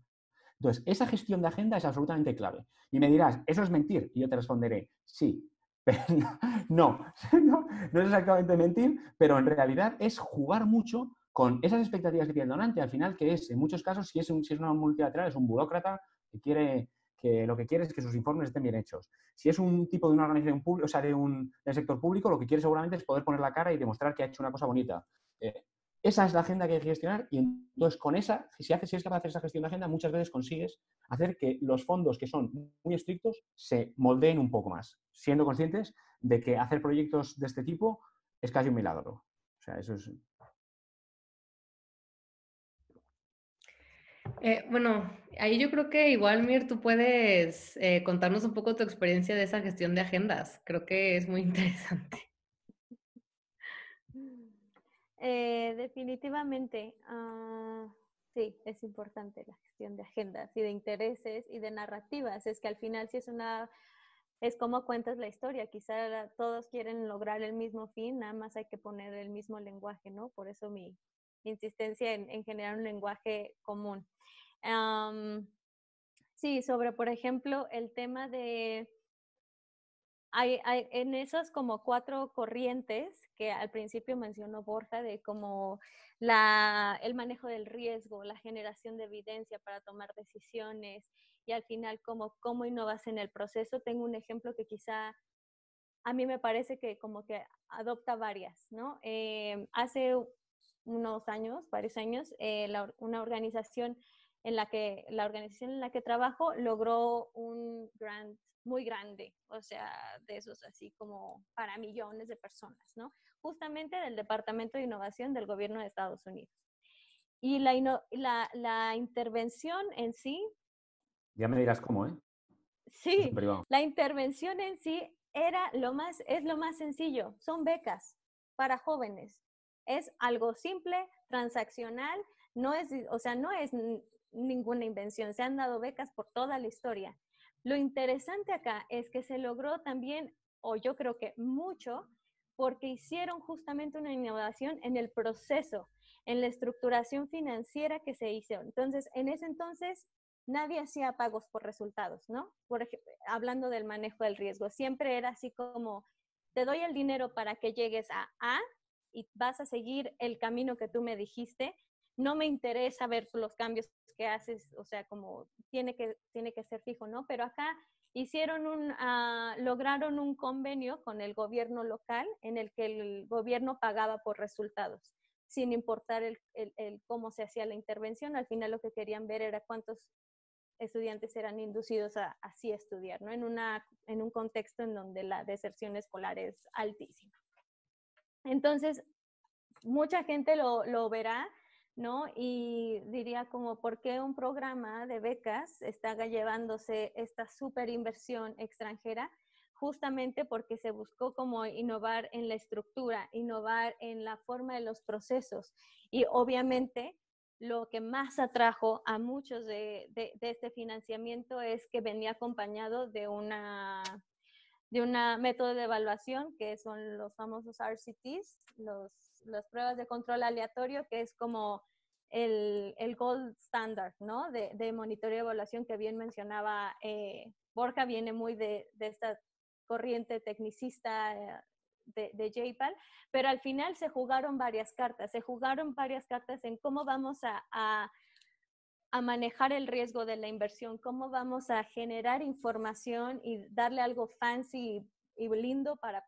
Entonces, esa gestión de agenda es absolutamente clave. Y me dirás, ¿eso es mentir? Y yo te responderé, sí. Pero no es exactamente mentir, pero en realidad es jugar mucho con esas expectativas que tiene el donante. Al final, que es, en muchos casos, si es una multilateral, es un burócrata que lo que quiere es que sus informes estén bien hechos. Si es un tipo de una organización pública, o sea, del sector público, lo que quiere seguramente es poder poner la cara y demostrar que ha hecho una cosa bonita. Esa es la agenda que hay que gestionar y entonces con esa, si eres capaz de hacer esa gestión de agenda, muchas veces consigues hacer que los fondos que son muy estrictos se moldeen un poco más, siendo conscientes de que hacer proyectos de este tipo es casi un milagro. O sea, eso es... Bueno, ahí yo creo que igual, Mir, tú puedes contarnos un poco tu experiencia de esa gestión de agendas. Creo que es muy interesante. Definitivamente, sí, es importante la gestión de agendas y de intereses y de narrativas. Es que al final sí es como cuentas la historia. Quizá todos quieren lograr el mismo fin, nada más hay que poner el mismo lenguaje, ¿no? Por eso mi insistencia en generar un lenguaje común. Sí, sobre, por ejemplo, el tema de... Hay en esas como 4 corrientes que al principio mencionó Borja, de como el manejo del riesgo, la generación de evidencia para tomar decisiones y al final cómo innovas en el proceso. Tengo un ejemplo que quizá a mí me parece que como que adopta varias, ¿no? Hace unos años, varios años, una organización la organización en la que trabajo logró un grant muy grande, o sea, de esos así como para millones de personas, ¿no? Justamente del Departamento de Innovación del Gobierno de Estados Unidos. Y la intervención en sí... Ya me dirás cómo, ¿eh? Sí, la intervención en sí es lo más sencillo. Son becas para jóvenes. Es algo simple, transaccional, no es ninguna invención. Se han dado becas por toda la historia. Lo interesante acá es que se logró también, o yo creo que mucho, porque hicieron justamente una innovación en el proceso, en la estructuración financiera que se hizo. Entonces, en ese entonces, nadie hacía pagos por resultados, ¿no? Por ejemplo, hablando del manejo del riesgo, siempre era así como, te doy el dinero para que llegues a A y vas a seguir el camino que tú me dijiste. No me interesa ver los cambios que haces, o sea, como tiene que ser fijo, ¿no? Pero acá lograron un convenio con el gobierno local en el que el gobierno pagaba por resultados, sin importar cómo se hacía la intervención. Al final lo que querían ver era cuántos estudiantes eran inducidos a así estudiar, ¿no? En un contexto en donde la deserción escolar es altísima. Entonces, mucha gente lo verá ¿no? Y diría como, ¿por qué un programa de becas está llevándose esta súper inversión extranjera? Justamente porque se buscó como innovar en la estructura, innovar en la forma de los procesos. Y obviamente lo que más atrajo a muchos de este financiamiento es que venía acompañado de una método de evaluación que son los famosos RCTs, las pruebas de control aleatorio, que es como el gold standard, ¿no? De monitoreo y evaluación que bien mencionaba Borja, viene muy de esta corriente tecnicista de JPAL, pero al final se jugaron varias cartas en cómo vamos a manejar el riesgo de la inversión, cómo vamos a generar información y darle algo fancy y lindo para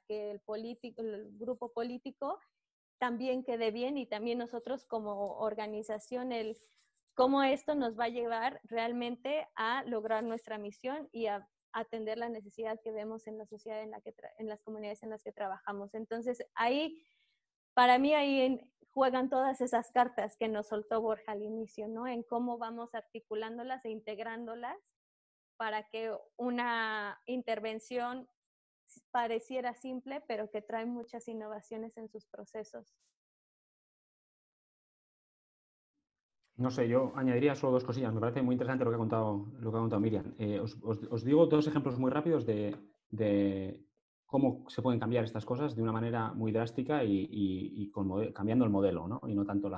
que el grupo político también quede bien, y también nosotros como organización, cómo esto nos va a llevar realmente a lograr nuestra misión y a atender la necesidad que vemos en la sociedad, en las comunidades en las que trabajamos. Entonces, para mí juegan todas esas cartas que nos soltó Borja al inicio, ¿no? En cómo vamos articulándolas e integrándolas para que una intervención pareciera simple, pero que trae muchas innovaciones en sus procesos. No sé, yo añadiría solo dos cosillas. Me parece muy interesante lo que ha contado Miriam. Os digo dos ejemplos muy rápidos de cómo se pueden cambiar estas cosas de una manera muy drástica y cambiando el modelo, ¿no? Y no tanto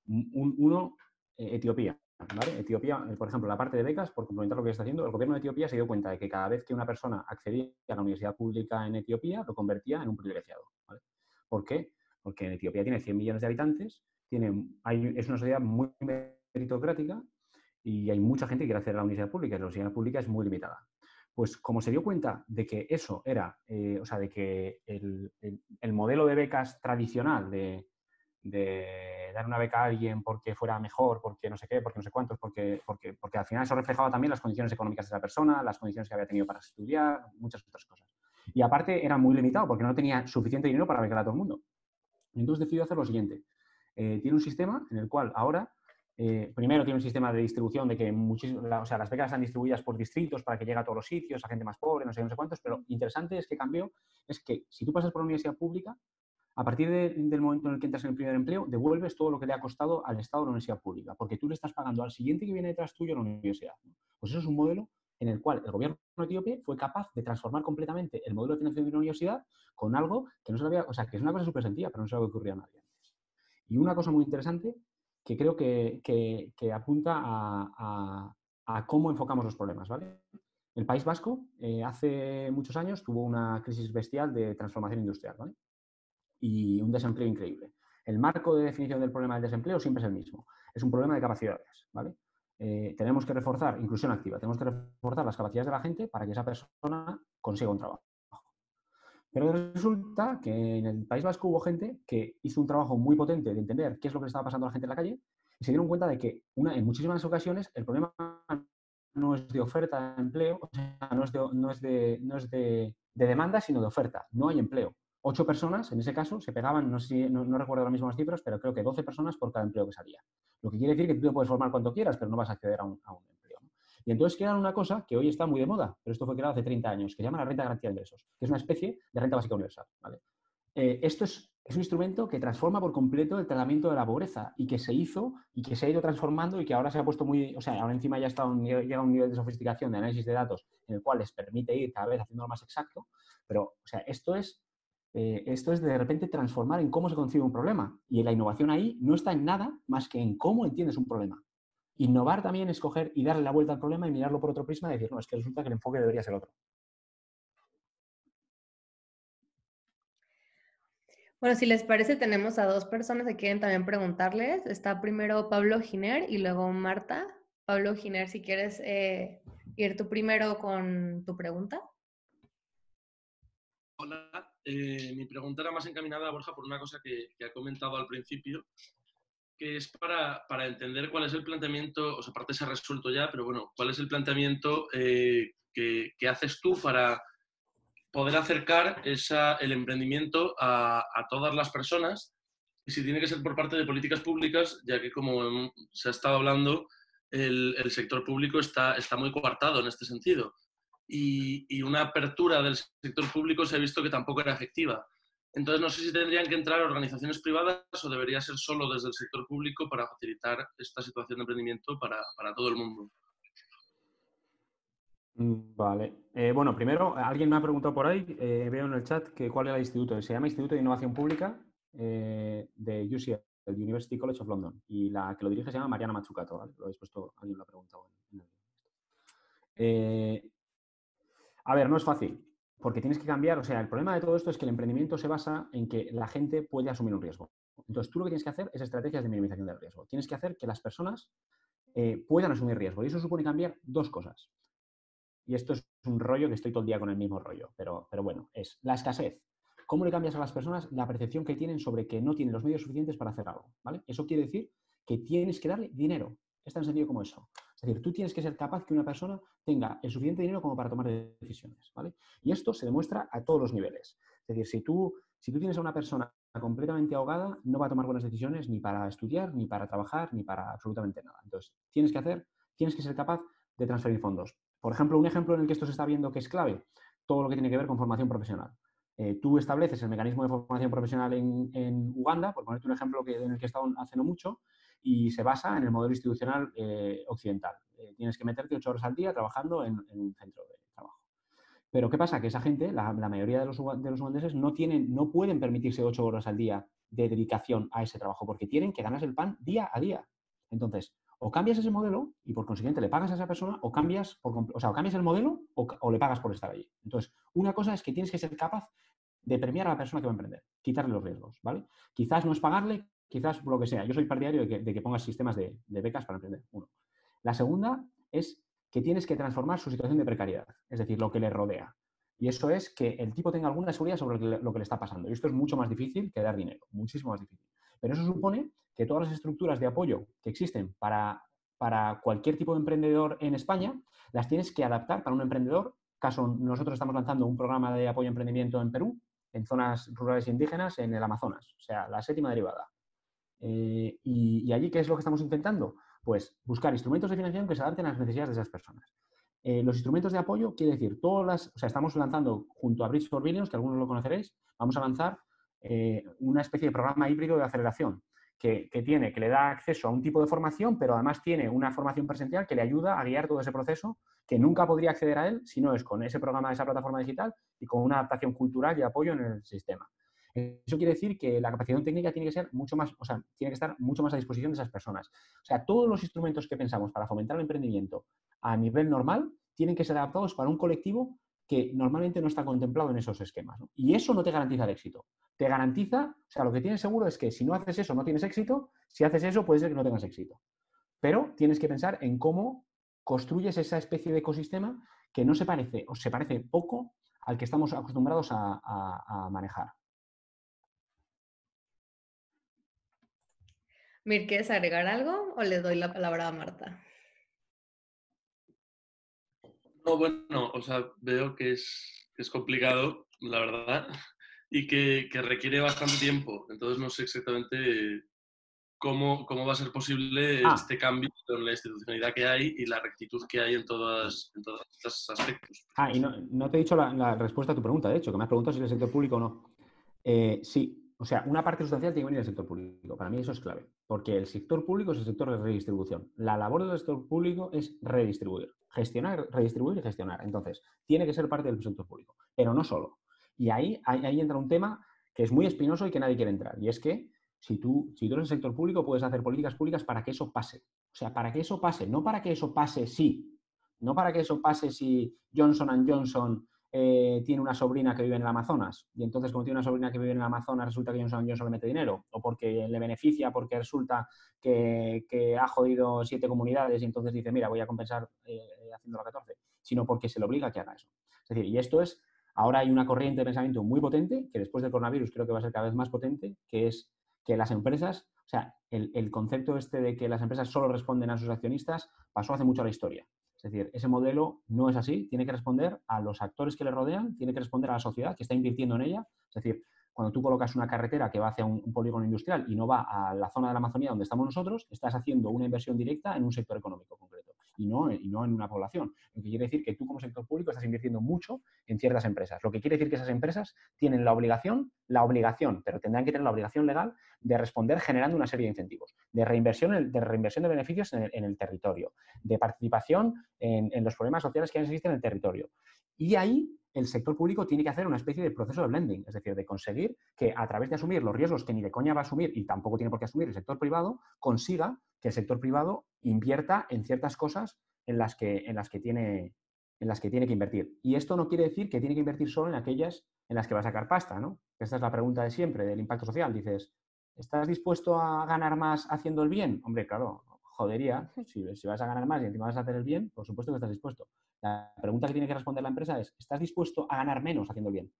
uno, Etiopía. ¿Vale? Etiopía, por ejemplo, la parte de becas, por complementar lo que está haciendo, el gobierno de Etiopía se dio cuenta de que cada vez que una persona accedía a la universidad pública en Etiopía, lo convertía en un privilegiado. ¿Vale? ¿Por qué? Porque en Etiopía tiene 100 millones de habitantes, es una sociedad muy meritocrática y hay mucha gente que quiere acceder a la universidad pública y la universidad pública es muy limitada. Pues como se dio cuenta de que eso era, de que el modelo de becas tradicional de dar una beca a alguien porque fuera mejor, porque no sé qué, porque no sé cuántos, porque al final eso reflejaba también las condiciones económicas de esa persona, las condiciones que había tenido para estudiar, muchas otras cosas. Y aparte era muy limitado porque no tenía suficiente dinero para becar a todo el mundo. Entonces decidió hacer lo siguiente. Tiene un sistema en el cual ahora, primero tiene un sistema de distribución de que las becas están distribuidas por distritos para que llegue a todos los sitios, a gente más pobre, no sé cuántos, pero interesante es que cambió, es que si tú pasas por una universidad pública, a partir del momento en el que entras en el primer empleo, devuelves todo lo que le ha costado al Estado de la universidad pública, porque tú le estás pagando al siguiente que viene detrás tuyo a la universidad. Pues eso es un modelo en el cual el gobierno etíope fue capaz de transformar completamente el modelo de financiación de una universidad con algo que no se le había, que es una cosa súper sencilla, pero no se le había ocurrido a nadie antes. Y una cosa muy interesante que creo que apunta a cómo enfocamos los problemas, ¿vale? El País Vasco hace muchos años tuvo una crisis bestial de transformación industrial, ¿vale? Y un desempleo increíble. El marco de definición del problema del desempleo siempre es el mismo. Es un problema de capacidades, ¿vale? Tenemos que reforzar inclusión activa, tenemos que reforzar las capacidades de la gente para que esa persona consiga un trabajo. Pero resulta que en el País Vasco hubo gente que hizo un trabajo muy potente de entender qué es lo que le estaba pasando a la gente en la calle y se dieron cuenta de que en muchísimas ocasiones el problema no es de oferta de empleo, o sea, no es de demanda, sino de oferta. No hay empleo. 8 personas, en ese caso, se pegaban, no recuerdo ahora mismo las cifras, pero creo que 12 personas por cada empleo que salía. Lo que quiere decir que tú te puedes formar cuanto quieras, pero no vas a acceder a un empleo, ¿no? Y entonces crearon una cosa que hoy está muy de moda, pero esto fue creado hace 30 años, que se llama la renta de garantía de ingresos, que es una especie de renta básica universal, ¿vale? Esto es un instrumento que transforma por completo el tratamiento de la pobreza y que se hizo y que se ha ido transformando y que ahora se ha puesto ahora encima ya llega a un nivel de sofisticación de análisis de datos en el cual les permite ir cada vez haciéndolo más exacto, pero esto es de repente transformar en cómo se concibe un problema. Y la innovación ahí no está en nada más que en cómo entiendes un problema. Innovar también es coger y darle la vuelta al problema y mirarlo por otro prisma y decir, no, es que resulta que el enfoque debería ser otro. Bueno, si les parece, tenemos a dos personas que quieren también preguntarles. Está primero Pablo Giner y luego Marta. Pablo Giner, si quieres ir tú primero con tu pregunta. Hola, mi pregunta era más encaminada a Borja por una cosa que ha comentado al principio, que es para entender cuál es el planteamiento, o sea, aparte se ha resuelto ya, pero bueno, cuál es el planteamiento que haces tú para poder acercar el emprendimiento a todas las personas si tiene que ser por parte de políticas públicas, ya que como se ha estado hablando, el sector público está muy coartado en este sentido. Y una apertura del sector público se ha visto que tampoco era efectiva. Entonces, no sé si tendrían que entrar organizaciones privadas o debería ser solo desde el sector público para facilitar esta situación de emprendimiento para todo el mundo. Vale. Bueno, primero, alguien me ha preguntado por ahí, veo en el chat, que cuál era el instituto. Se llama Instituto de Innovación Pública de UCL, el University College of London. Y la que lo dirige se llama Mariana Mazzucato, ¿vale? Lo habéis puesto, alguien lo ha preguntado. A ver, no es fácil, porque tienes que cambiar. O sea, el problema de todo esto es que el emprendimiento se basa en que la gente puede asumir un riesgo. Entonces, tú lo que tienes que hacer es estrategias de minimización del riesgo. Tienes que hacer que las personas puedan asumir riesgo. Y eso supone cambiar dos cosas. Y esto es un rollo que estoy todo el día con el mismo rollo, pero bueno, es la escasez. ¿Cómo le cambias a las personas la percepción que tienen sobre que no tienen los medios suficientes para hacer algo? ¿Vale? Eso quiere decir que tienes que darle dinero. Es tan sencillo como eso. Es decir, tú tienes que ser capaz que una persona tenga el suficiente dinero como para tomar decisiones, ¿vale? Y esto se demuestra a todos los niveles. Es decir, si tú tienes a una persona completamente ahogada, no va a tomar buenas decisiones ni para estudiar, ni para trabajar, ni para absolutamente nada. Entonces, tienes que ser capaz de transferir fondos. Por ejemplo, un ejemplo en el que esto se está viendo que es clave, todo lo que tiene que ver con formación profesional. Tú estableces el mecanismo de formación profesional en Uganda, por ponerte un ejemplo en el que he estado hace no mucho, y se basa en el modelo institucional occidental. Tienes que meterte 8 horas al día trabajando en un centro de trabajo. Pero ¿qué pasa? Que esa gente, la mayoría de los ugandeses, no pueden permitirse 8 horas al día de dedicación a ese trabajo, porque tienen que ganarse el pan día a día. Entonces, o cambias ese modelo y por consiguiente le pagas a esa persona, o cambias el modelo o le pagas por estar allí. Entonces, una cosa es que tienes que ser capaz de premiar a la persona que va a emprender, quitarle los riesgos, ¿vale? Quizás no es pagarle, quizás lo que sea. Yo soy partidario de que pongas sistemas de becas para emprender. Uno. La segunda es que tienes que transformar su situación de precariedad, es decir, lo que le rodea. Y eso es que el tipo tenga alguna seguridad sobre lo que le está pasando. Y esto es mucho más difícil que dar dinero, muchísimo más difícil. Pero eso supone que todas las estructuras de apoyo que existen para cualquier tipo de emprendedor en España, las tienes que adaptar para un emprendedor. Caso, nosotros estamos lanzando un programa de apoyo a emprendimiento en Perú, en zonas rurales e indígenas, en el Amazonas, o sea, la 7ª derivada. Y allí, ¿qué es lo que estamos intentando? Pues buscar instrumentos de financiación que se adapten a las necesidades de esas personas. Los instrumentos de apoyo, quiere decir, estamos lanzando junto a Bridge for Billions, que algunos lo conoceréis, vamos a lanzar una especie de programa híbrido de aceleración que le da acceso a un tipo de formación, pero además tiene una formación presencial que le ayuda a guiar todo ese proceso, que nunca podría acceder a él si no es con ese programa, esa plataforma digital y con una adaptación cultural y apoyo en el sistema. Eso quiere decir que la capacitación técnica tiene que ser mucho más, tiene que estar mucho más a disposición de esas personas. O sea, todos los instrumentos que pensamos para fomentar el emprendimiento a nivel normal tienen que ser adaptados para un colectivo que normalmente no está contemplado en esos esquemas, ¿no? Y eso no te garantiza el éxito. Te garantiza, lo que tienes seguro es que si no haces eso no tienes éxito, si haces eso puede ser que no tengas éxito. Pero tienes que pensar en cómo construyes esa especie de ecosistema que no se parece o se parece poco al que estamos acostumbrados a manejar. Mir, ¿quieres agregar algo o le doy la palabra a Marta? No, bueno, veo que es complicado, la verdad, y que requiere bastante tiempo. Entonces no sé exactamente cómo va a ser posible este cambio con la institucionalidad que hay y la rectitud que hay en todos estos aspectos. Y no te he dicho la respuesta a tu pregunta, de hecho, que me has preguntado si el sector público o no. Sí, una parte sustancial tiene que venir del sector público. Para mí eso es clave, porque el sector público es el sector de redistribución. La labor del sector público es redistribuir, gestionar, redistribuir y gestionar. Entonces, tiene que ser parte del sector público, pero no solo. Y ahí entra un tema que es muy espinoso y que nadie quiere entrar, y es que si tú eres el sector público, puedes hacer políticas públicas para que eso pase. O sea, para que eso pase, no para que eso pase no para que eso pase si Johnson & Johnson tiene una sobrina que vive en el Amazonas y entonces como tiene una sobrina que vive en el Amazonas resulta que Johnson & Johnson le mete dinero o porque le beneficia, porque resulta que ha jodido 7 comunidades y entonces dice, mira, voy a compensar haciéndolo 14, sino porque se le obliga a que haga eso. Es decir, y esto es, ahora hay una corriente de pensamiento muy potente que después del coronavirus creo que va a ser cada vez más potente, que es que las empresas, el concepto este de que las empresas solo responden a sus accionistas pasó hace mucho a la historia. Es decir, ese modelo no es así, tiene que responder a los actores que le rodean, tiene que responder a la sociedad que está invirtiendo en ella. Es decir, cuando tú colocas una carretera que va hacia un polígono industrial y no va a la zona de la Amazonía donde estamos nosotros, estás haciendo una inversión directa en un sector económico concreto y no en una población. Lo que quiere decir que tú como sector público estás invirtiendo mucho en ciertas empresas. Lo que quiere decir que esas empresas tienen la obligación, pero tendrán que tener la obligación legal de responder generando una serie de incentivos, de reinversión de beneficios en el territorio, de participación en los problemas sociales que existen en el territorio. Y ahí el sector público tiene que hacer una especie de proceso de blending, es decir, de conseguir que a través de asumir los riesgos que ni de coña va a asumir y tampoco tiene por qué asumir el sector privado, consiga que el sector privado invierta en ciertas cosas en las que tiene que invertir. Y esto no quiere decir que tiene que invertir solo en aquellas en las que va a sacar pasta, ¿no? Esta es la pregunta de siempre del impacto social. Dices, ¿estás dispuesto a ganar más haciendo el bien? Hombre, claro, jodería. Si vas a ganar más y encima vas a hacer el bien, por supuesto que estás dispuesto. La pregunta que tiene que responder la empresa es, ¿estás dispuesto a ganar menos haciendo el bien?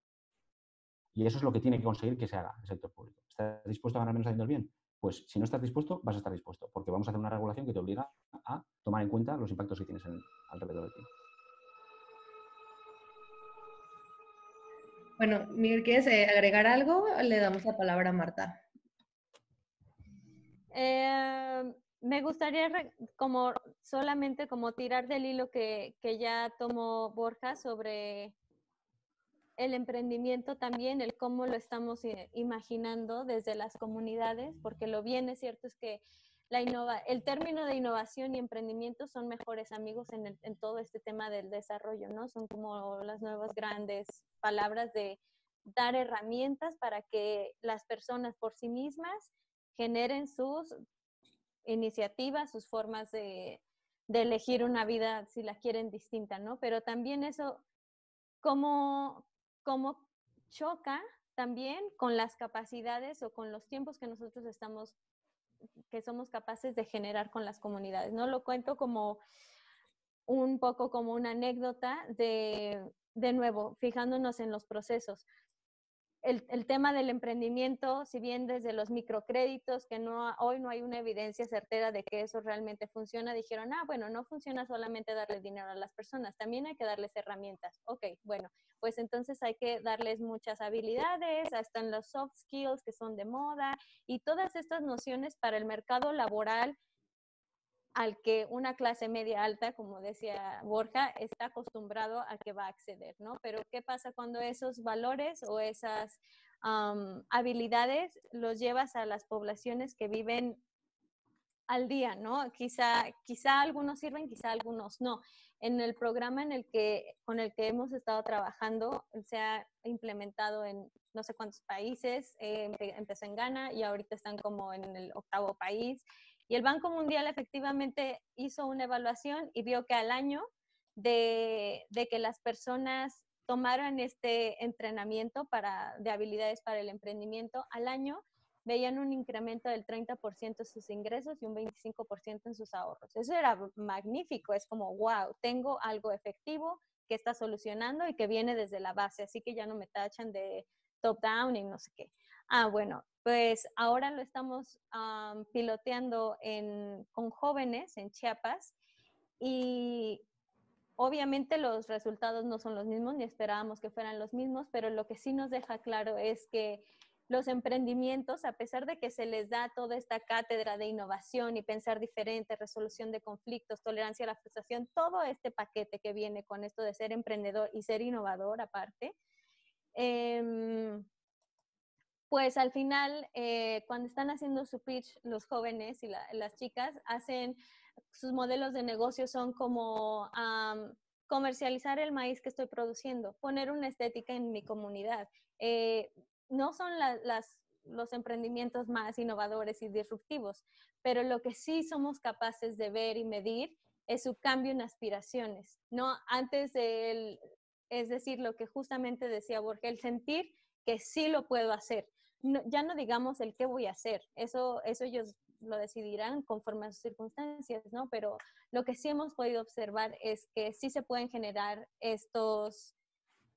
Y eso es lo que tiene que conseguir que se haga el sector público. ¿Estás dispuesto a ganar menos haciendo el bien? Pues si no estás dispuesto, vas a estar dispuesto, porque vamos a hacer una regulación que te obliga a tomar en cuenta los impactos que tienes alrededor de ti. Bueno, Miguel, ¿quieres agregar algo? Le damos la palabra a Marta. Me gustaría solamente tirar del hilo que ya tomó Borja sobre el emprendimiento también, el cómo lo estamos imaginando desde las comunidades, porque lo bien es cierto es que el término de innovación y emprendimiento son mejores amigos en todo este tema del desarrollo, ¿no? Son como las nuevas grandes palabras de dar herramientas para que las personas por sí mismas generen sus iniciativas, sus formas de elegir una vida si la quieren distinta, ¿no? Pero también eso, cómo choca también con las capacidades o con los tiempos que nosotros somos capaces de generar con las comunidades, ¿no? Lo cuento como un poco como una anécdota de nuevo, fijándonos en los procesos. El tema del emprendimiento, si bien desde los microcréditos, que hoy no hay una evidencia certera de que eso realmente funciona, dijeron, bueno, no funciona solamente darle dinero a las personas, también hay que darles herramientas. Ok, bueno, pues entonces hay que darles muchas habilidades, hasta en los soft skills que son de moda y todas estas nociones para el mercado laboral al que una clase media alta, como decía Borja, está acostumbrado a que va a acceder, ¿no? Pero ¿qué pasa cuando esos valores o esas habilidades los llevas a las poblaciones que viven al día, ¿no? Quizá algunos sirven, quizá algunos no. En el programa con el que hemos estado trabajando, se ha implementado en no sé cuántos países, empezó en Ghana y ahorita están como en el 8º país. Y el Banco Mundial efectivamente hizo una evaluación y vio que al año de que las personas tomaran este entrenamiento de habilidades para el emprendimiento, al año veían un incremento del 30% en sus ingresos y un 25% en sus ahorros. Eso era magnífico, es como, wow, tengo algo efectivo que está solucionando y que viene desde la base, así que ya no me tachan de top-down y no sé qué. Bueno, pues ahora lo estamos piloteando con jóvenes en Chiapas y obviamente los resultados no son los mismos ni esperábamos que fueran los mismos, pero lo que sí nos deja claro es que los emprendimientos, a pesar de que se les da toda esta cátedra de innovación y pensar diferente, resolución de conflictos, tolerancia a la frustración, todo este paquete que viene con esto de ser emprendedor y ser innovador aparte, pues al final, cuando están haciendo su pitch, los jóvenes y las chicas hacen sus modelos de negocio son como comercializar el maíz que estoy produciendo, poner una estética en mi comunidad. No son los emprendimientos más innovadores y disruptivos, pero lo que sí somos capaces de ver y medir es su cambio en aspiraciones, ¿no? Es decir, lo que justamente decía Borja, el sentir que sí lo puedo hacer. No, ya no digamos el qué voy a hacer, eso ellos lo decidirán conforme a sus circunstancias, ¿no? Pero lo que sí hemos podido observar es que sí se pueden generar estos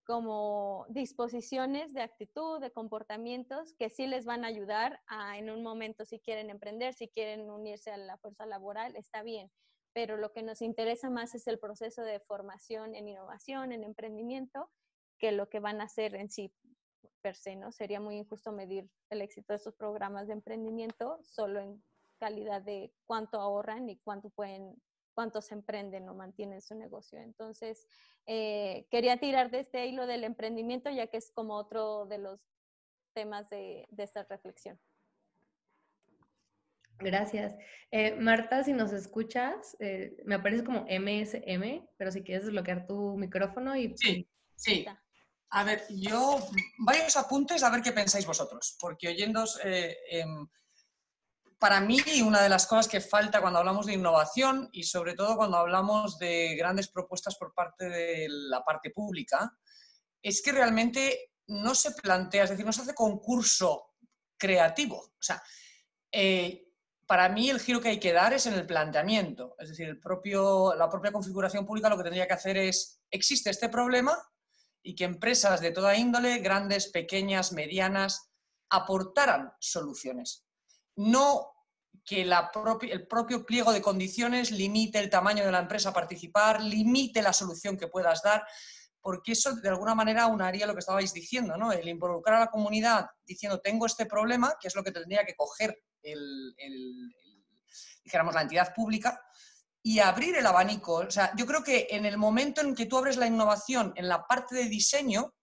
como disposiciones de actitud, de comportamientos que sí les van a ayudar en un momento si quieren emprender, si quieren unirse a la fuerza laboral, está bien. Pero lo que nos interesa más es el proceso de formación en innovación, en emprendimiento, que lo que van a hacer en sí per se, ¿no? Sería muy injusto medir el éxito de estos programas de emprendimiento solo en calidad de cuánto ahorran y cuánto se emprenden o mantienen su negocio. Entonces, quería tirar de este hilo del emprendimiento, ya que es como otro de los temas de esta reflexión. Gracias. Marta, si nos escuchas, me aparece como MSM, pero si quieres desbloquear tu micrófono y... Sí. A ver, yo varios apuntes a ver qué pensáis vosotros, porque oyéndoos, para mí una de las cosas que falta cuando hablamos de innovación y sobre todo cuando hablamos de grandes propuestas por parte de la parte pública, es que realmente no se plantea, es decir, no se hace concurso creativo. O sea, para mí el giro que hay que dar es en el planteamiento. Es decir, la propia configuración pública lo que tendría que hacer es, existe este problema y que empresas de toda índole, grandes, pequeñas, medianas, aportaran soluciones. No que el propio pliego de condiciones limite el tamaño de la empresa a participar, limite la solución que puedas dar, porque eso de alguna manera unaría lo que estabais diciendo, ¿no? El involucrar a la comunidad diciendo tengo este problema, que es lo que tendría que coger dijéramos, la entidad pública, y abrir el abanico. O sea, yo creo que en el momento en que tú abres la innovación en la parte de diseño,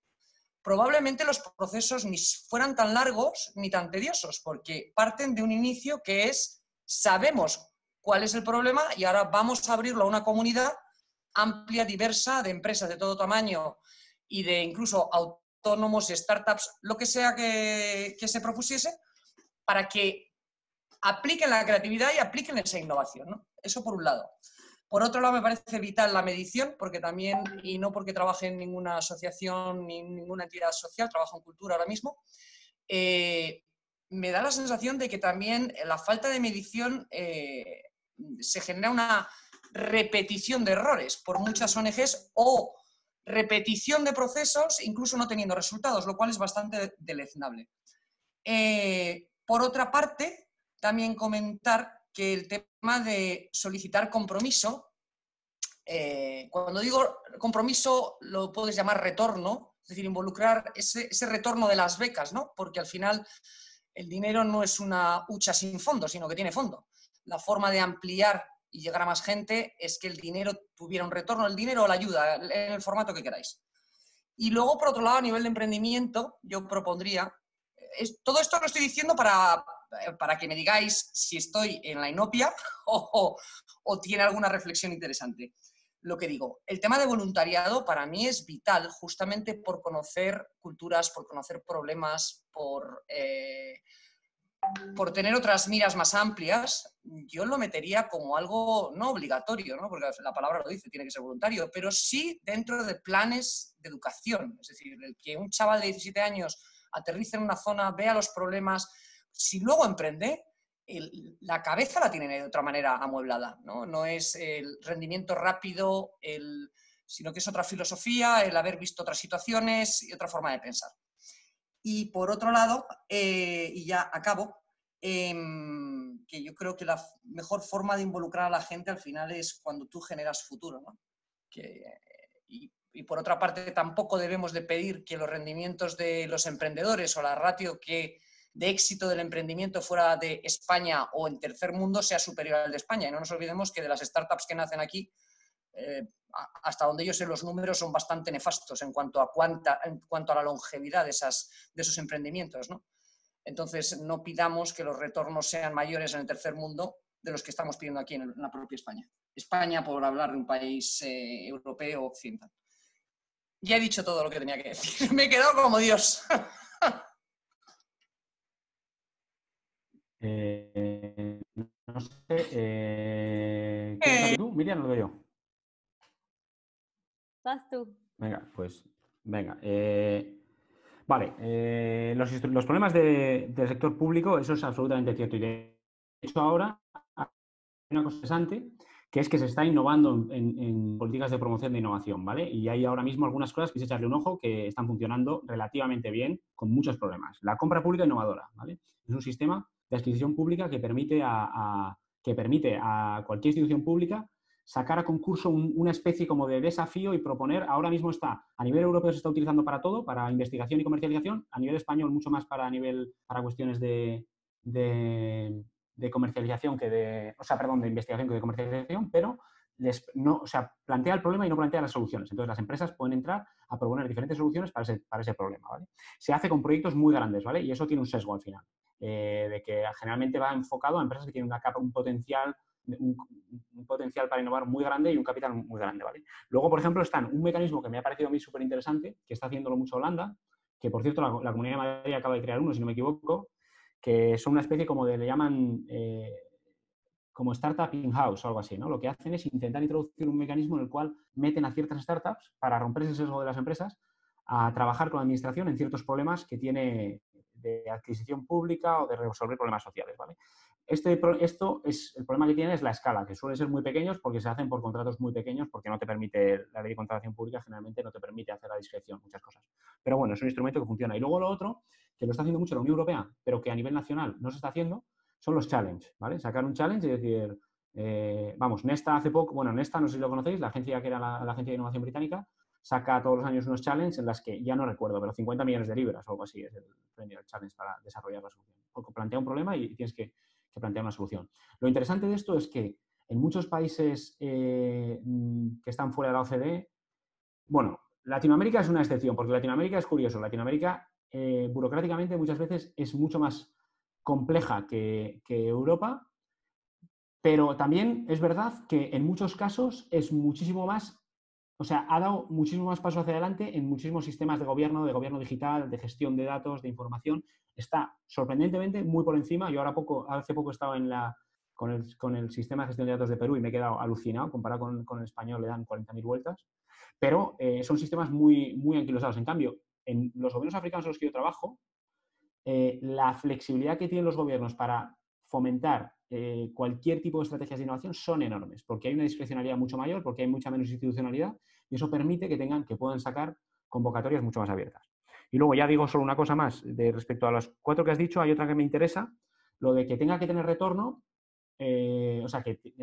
probablemente los procesos ni fueran tan largos ni tan tediosos, porque parten de un inicio que es, sabemos cuál es el problema y ahora vamos a abrirlo a una comunidad amplia, diversa, de empresas de todo tamaño y de incluso autónomos, startups, lo que sea que se propusiese, para que apliquen la creatividad y apliquen esa innovación, ¿no? Eso por un lado. Por otro lado, me parece vital la medición, porque también, y no porque trabaje en ninguna asociación ni ninguna entidad social, trabajo en cultura ahora mismo, me da la sensación de que también la falta de medición se genera una repetición de errores por muchas ONGs o repetición de procesos, incluso no teniendo resultados, lo cual es bastante deleznable. Por otra parte, también comentar que el tema de solicitar compromiso, cuando digo compromiso lo puedes llamar retorno, es decir, involucrar ese retorno de las becas, ¿no? Porque al final el dinero no es una hucha sin fondo, sino que tiene fondo. La forma de ampliar y llegar a más gente es que el dinero tuviera un retorno, el dinero o la ayuda, en el formato que queráis. Y luego, por otro lado, a nivel de emprendimiento, yo propondría, todo esto lo estoy diciendo para que me digáis si estoy en la inopia o tiene alguna reflexión interesante. Lo que digo, el tema de voluntariado para mí es vital, justamente por conocer culturas, por conocer problemas, por tener otras miras más amplias. Yo lo metería como algo no obligatorio, ¿no? Porque la palabra lo dice, tiene que ser voluntario, pero sí dentro de planes de educación. Es decir, el que un chaval de 17 años aterrice en una zona, vea los problemas, si luego emprende, la cabeza la tiene de otra manera amueblada, ¿no? No es el rendimiento rápido, sino que es otra filosofía, el haber visto otras situaciones y otra forma de pensar. Y por otro lado, y ya acabo, que yo creo que la mejor forma de involucrar a la gente al final es cuando tú generas futuro, ¿no? Y por otra parte, tampoco debemos de pedir que los rendimientos de los emprendedores o la ratio de éxito del emprendimiento fuera de España o en tercer mundo sea superior al de España. Y no nos olvidemos que de las startups que nacen aquí, hasta donde yo sé, los números son bastante nefastos en cuanto a la longevidad de esos emprendimientos, ¿no? Entonces, no pidamos que los retornos sean mayores en el tercer mundo de los que estamos pidiendo aquí en la propia España. España, por hablar de un país europeo o occidental. Ya he dicho todo lo que tenía que decir. Me he quedado como Dios. No sé. ¿Quieres tú, Miriam, o lo doy yo? Vas tú. Venga, pues venga. Vale, los problemas del sector público, eso es absolutamente cierto. Y de hecho ahora hay una cosa interesante, que es que se está innovando en políticas de promoción de innovación, ¿vale? Y hay ahora mismo algunas cosas que se echarle un ojo que están funcionando relativamente bien, con muchos problemas. La compra pública innovadora, ¿vale? Es un sistema de adquisición pública que permite a cualquier institución pública sacar a concurso una especie como de desafío y proponer, ahora mismo a nivel europeo se está utilizando para todo, para investigación y comercialización, a nivel español mucho más para cuestiones de comercialización de investigación que de comercialización, pero plantea el problema y no plantea las soluciones. Entonces las empresas pueden entrar a proponer diferentes soluciones para ese problema, ¿vale? Se hace con proyectos muy grandes, ¿vale? Y eso tiene un sesgo al final, de que generalmente va enfocado a empresas que tienen un potencial para innovar muy grande y un capital muy grande, ¿vale? Luego, por ejemplo, está un mecanismo que me ha parecido a mí súper interesante, que está haciéndolo mucho Holanda, que por cierto la Comunidad de Madrid acaba de crear uno, si no me equivoco, que son una especie como le llaman como startup in-house o algo así, ¿no? Lo que hacen es intentar introducir un mecanismo en el cual meten a ciertas startups para romper ese sesgo de las empresas a trabajar con la administración en ciertos problemas que tiene de adquisición pública o de resolver problemas sociales, ¿vale? Esto es el problema que tiene es la escala, que suele ser muy pequeños porque se hacen por contratos muy pequeños porque no te permite, la ley de contratación pública generalmente no te permite hacer a discreción muchas cosas. Pero bueno, es un instrumento que funciona. Y luego lo otro, que lo está haciendo mucho la Unión Europea, pero que a nivel nacional no se está haciendo, son los challenge, ¿vale? Sacar un challenge y decir, Nesta hace poco, Nesta, no sé si lo conocéis, la agencia que era la agencia de innovación británica, saca todos los años unos challenges en las que, ya no recuerdo, pero 50 millones de libras o algo así es el premio, el challenge para desarrollar la solución. Porque plantea un problema y tienes que plantear una solución. Lo interesante de esto es que en muchos países que están fuera de la OCDE, Latinoamérica es una excepción, porque Latinoamérica es curioso. Latinoamérica, burocráticamente, muchas veces es mucho más compleja que Europa, pero también es verdad que en muchos casos es muchísimo más, ha dado muchísimo más paso hacia adelante en muchísimos sistemas de gobierno digital, de gestión de datos, de información. Está sorprendentemente muy por encima. Yo hace poco estaba con el sistema de gestión de datos de Perú y me he quedado alucinado. Comparado con el español le dan 40.000 vueltas. Pero son sistemas muy, muy anquilosados. En cambio, en los gobiernos africanos en los que yo trabajo, la flexibilidad que tienen los gobiernos para fomentar cualquier tipo de estrategias de innovación son enormes, porque hay una discrecionalidad mucho mayor, porque hay mucha menos institucionalidad y eso permite que puedan sacar convocatorias mucho más abiertas. Y luego ya digo solo una cosa más respecto a los 4 que has dicho, hay otra que me interesa, lo de que tenga que tener retorno, que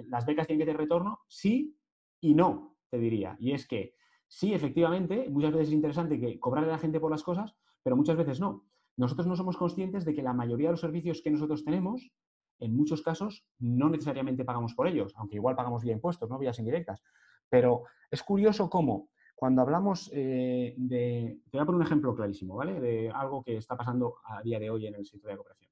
las becas tienen que tener retorno, sí y no, te diría. Y es que sí, efectivamente, muchas veces es interesante que cobrarle a la gente por las cosas, pero muchas veces no. Nosotros no somos conscientes de que la mayoría de los servicios que nosotros tenemos, en muchos casos, no necesariamente pagamos por ellos, aunque igual pagamos vía impuestos, ¿no? Vías indirectas. Pero es curioso cómo, cuando hablamos te voy a poner un ejemplo clarísimo, ¿vale? De algo que está pasando a día de hoy en el sector de la cooperación.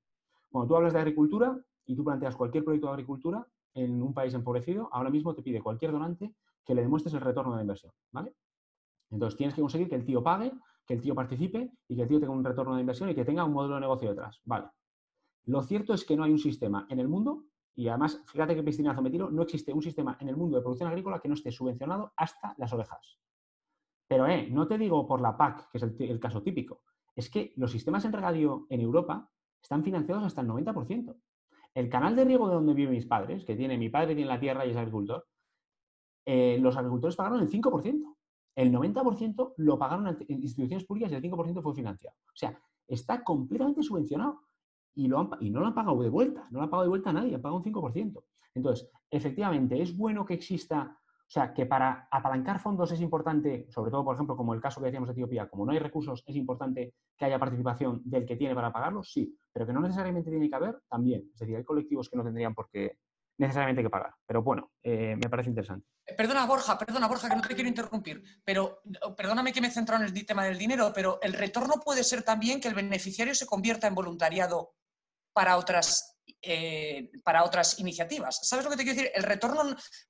Cuando tú hablas de agricultura y tú planteas cualquier proyecto de agricultura en un país empobrecido, ahora mismo te pide cualquier donante que le demuestres el retorno de la inversión, ¿vale? Entonces tienes que conseguir que el tío pague, que el tío participe y que el tío tenga un retorno de inversión y que tenga un modelo de negocio detrás. Vale. Lo cierto es que no hay un sistema en el mundo, y además, fíjate qué piscinazo me tiro, no existe un sistema en el mundo de producción agrícola que no esté subvencionado hasta las orejas. Pero no te digo por la PAC, que es el caso típico, es que los sistemas en regadío en Europa están financiados hasta el 90%. El canal de riego de donde viven mis padres, mi padre tiene la tierra y es agricultor, los agricultores pagaron el 5%. El 90% lo pagaron en instituciones públicas y el 5% fue financiado. O sea, está completamente subvencionado y no lo han pagado de vuelta. No lo ha pagado de vuelta a nadie, han pagado un 5%. Entonces, efectivamente, es bueno que exista, que para apalancar fondos es importante, sobre todo, por ejemplo, como el caso que decíamos de Etiopía, como no hay recursos, es importante que haya participación del que tiene para pagarlos, sí, pero que no necesariamente tiene que haber, también. Es decir, hay colectivos que no tendrían por qué necesariamente que pagar. Pero bueno, me parece interesante. Perdona, Borja, que no te quiero interrumpir, pero perdóname que me he centrado en el tema del dinero, pero el retorno puede ser también que el beneficiario se convierta en voluntariado para otras iniciativas. ¿Sabes lo que te quiero decir? El retorno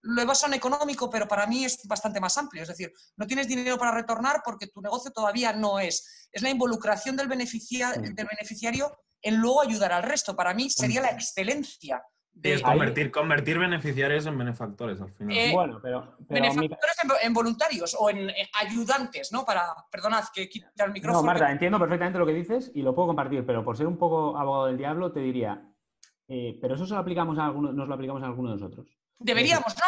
lo he basado en económico, pero para mí es bastante más amplio. Es decir, no tienes dinero para retornar porque tu negocio todavía no es. Es la involucración del beneficiario en luego ayudar al resto. Para mí sería la excelencia. Es convertir beneficiarios en benefactores al final. Pero benefactores en voluntarios o en ayudantes, ¿no? Perdonad, que quita el micrófono. No, Marta, entiendo perfectamente lo que dices y lo puedo compartir, pero por ser un poco abogado del diablo te diría, pero eso nos lo aplicamos a alguno de nosotros. Deberíamos. No,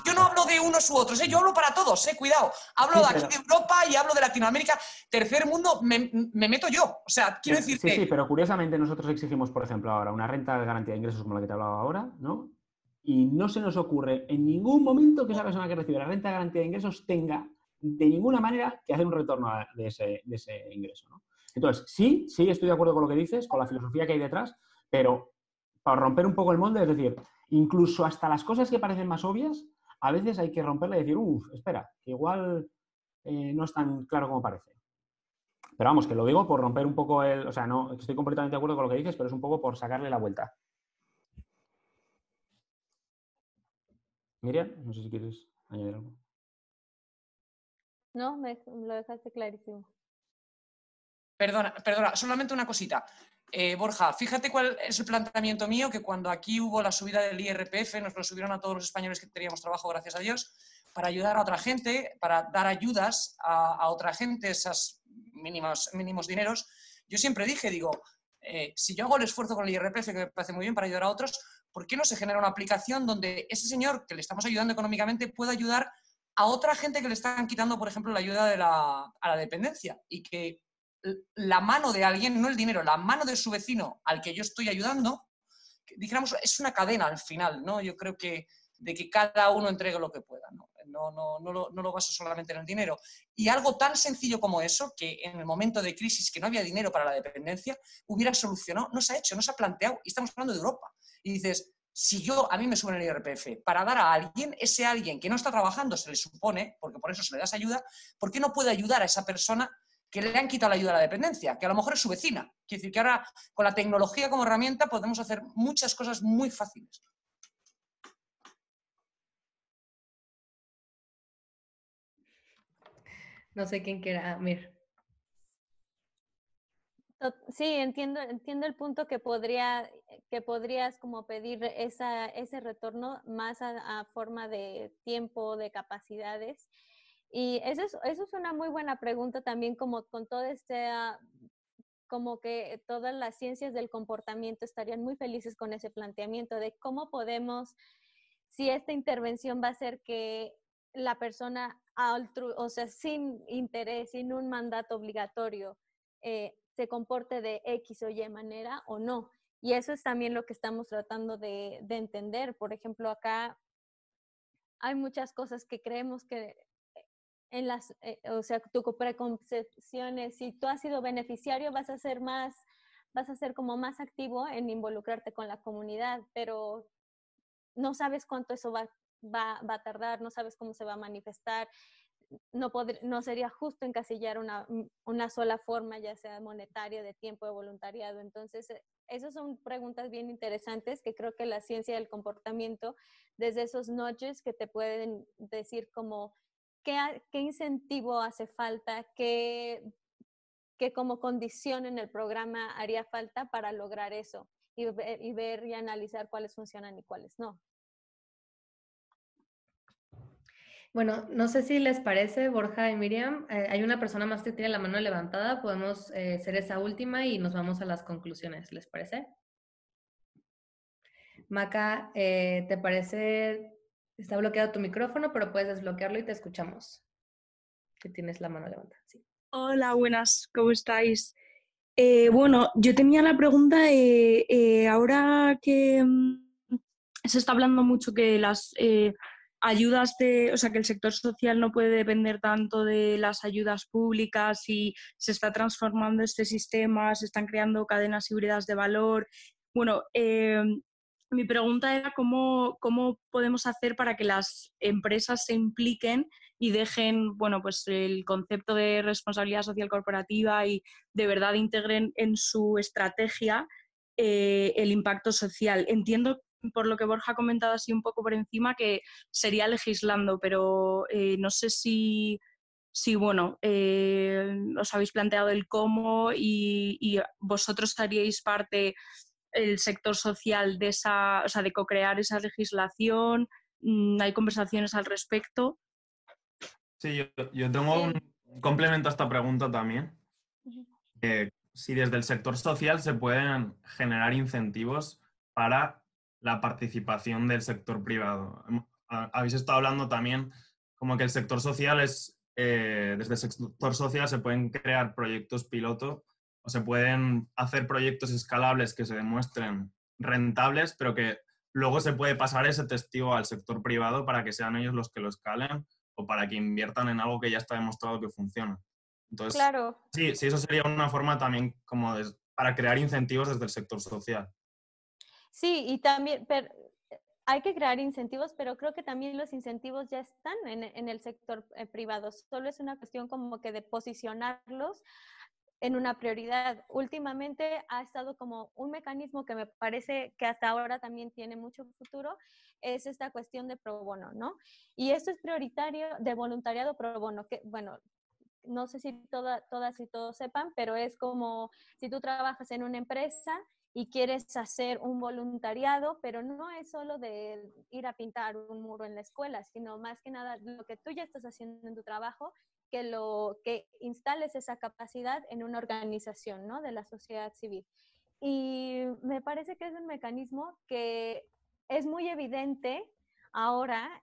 yo no hablo de unos u otros, yo hablo para todos, cuidado. Hablo de aquí de Europa y hablo de Latinoamérica. Tercer mundo, me meto yo. O sea, quiero decir que... Sí, pero curiosamente nosotros exigimos, por ejemplo, ahora una renta de garantía de ingresos como la que te hablaba ahora, ¿no? y no se nos ocurre en ningún momento que esa persona que recibe la renta de garantía de ingresos tenga de ninguna manera que hacer un retorno de ese ingreso, ¿no? Entonces, sí, estoy de acuerdo con lo que dices, con la filosofía que hay detrás, pero para romper un poco el molde, es decir, incluso hasta las cosas que parecen más obvias, a veces hay que romperla y decir, espera, que igual no es tan claro como parece. Pero vamos, que lo digo por romper un poco o sea, no, estoy completamente de acuerdo con lo que dices, pero es un poco por sacarle la vuelta. Miriam, no sé si quieres añadir algo. No, lo dejaste clarísimo. Perdona, solamente una cosita. Borja, fíjate cuál es el planteamiento mío, que cuando aquí hubo la subida del IRPF, nos lo subieron a todos los españoles que teníamos trabajo, gracias a Dios, para ayudar a otra gente, para dar ayudas a otra gente, esos mínimos dineros. Yo siempre dije, si yo hago el esfuerzo con el IRPF, que me parece muy bien, para ayudar a otros, ¿por qué no se genera una aplicación donde ese señor que le estamos ayudando económicamente pueda ayudar a otra gente que le están quitando, por ejemplo, la ayuda a la dependencia? Y que la mano de alguien, no el dinero, la mano de su vecino al que yo estoy ayudando, dijéramos, es una cadena al final, ¿no? Yo creo que de que cada uno entregue lo que pueda, ¿no? No lo baso solamente en el dinero. Y algo tan sencillo como eso, que en el momento de crisis, que no había dinero para la dependencia, hubiera solucionado, no se ha hecho, no se ha planteado, y estamos hablando de Europa. Y dices, si a mí me suben el IRPF para dar a alguien, ese alguien que no está trabajando, se le supone, porque por eso se le das ayuda, ¿por qué no puede ayudar a esa persona que le han quitado la ayuda a la dependencia? Que a lo mejor es su vecina. Quiere decir que ahora, con la tecnología como herramienta, podemos hacer muchas cosas muy fáciles. No sé quién quiera, Mir. Sí, entiendo el punto que podrías como pedir ese retorno más a forma de tiempo, de capacidades. Y eso es una muy buena pregunta también, como con todo como que todas las ciencias del comportamiento estarían muy felices con ese planteamiento de cómo podemos, si esta intervención va a hacer que la persona, o sea, sin interés, sin un mandato obligatorio, se comporte de X o Y manera o no. Y eso es también lo que estamos tratando de entender. Por ejemplo, acá hay muchas cosas que creemos que o sea, tu preconcepción es, si tú has sido beneficiario, vas a ser como más activo en involucrarte con la comunidad, pero no sabes cuánto eso va a tardar, no sabes cómo se va a manifestar. No sería justo encasillar una sola forma, ya sea monetaria, de tiempo, de voluntariado. Entonces, esas son preguntas bien interesantes que creo que la ciencia del comportamiento, desde esos nudges que te pueden decir como qué incentivo hace falta, qué como condición en el programa haría falta para lograr eso y ver y analizar cuáles funcionan y cuáles no. Bueno, no sé si les parece, Borja y Miriam, hay una persona más que tiene la mano levantada, podemos ser esa última y nos vamos a las conclusiones, ¿les parece? Maca, ¿te parece? Está bloqueado tu micrófono, pero puedes desbloquearlo y te escuchamos. Que tienes la mano levantada, sí. Hola, buenas, ¿cómo estáis? Bueno, yo tenía la pregunta, ahora que se está hablando mucho que las ayudas o sea, que el sector social no puede depender tanto de las ayudas públicas y se está transformando este sistema, se están creando cadenas híbridas de valor. Bueno, mi pregunta era cómo podemos hacer para que las empresas se impliquen y dejen, bueno, pues el concepto de responsabilidad social corporativa y de verdad integren en su estrategia el impacto social. Entiendo, por lo que Borja ha comentado así un poco por encima, que sería legislando, pero no sé si bueno, os habéis planteado el cómo y vosotros haríais parte, el sector social, de esa, o sea, de co-crear esa legislación. ¿Hay conversaciones al respecto? Sí, yo tengo un complemento a esta pregunta también. Si desde el sector social se pueden generar incentivos para la participación del sector privado. Habéis estado hablando también como que el sector social desde el sector social se pueden crear proyectos piloto o se pueden hacer proyectos escalables que se demuestren rentables, pero que luego se puede pasar ese testigo al sector privado para que sean ellos los que lo escalen o para que inviertan en algo que ya está demostrado que funciona. Entonces, Claro. sí, eso sería una forma también como para crear incentivos desde el sector social. Sí, y también hay que crear incentivos, pero creo que también los incentivos ya están en el sector privado. Solo es una cuestión como que de posicionarlos en una prioridad. Últimamente ha estado como un mecanismo que me parece que hasta ahora también tiene mucho futuro, es esta cuestión de pro bono, ¿no? Y esto es prioritario de voluntariado pro bono, que bueno, no sé si todas y todos sepan, pero es como si tú trabajas en una empresa y quieres hacer un voluntariado, pero no es solo de ir a pintar un muro en la escuela, sino más que nada lo que tú ya estás haciendo en tu trabajo, que instales esa capacidad en una organización, ¿no? De la sociedad civil. Y me parece que es un mecanismo que es muy evidente ahora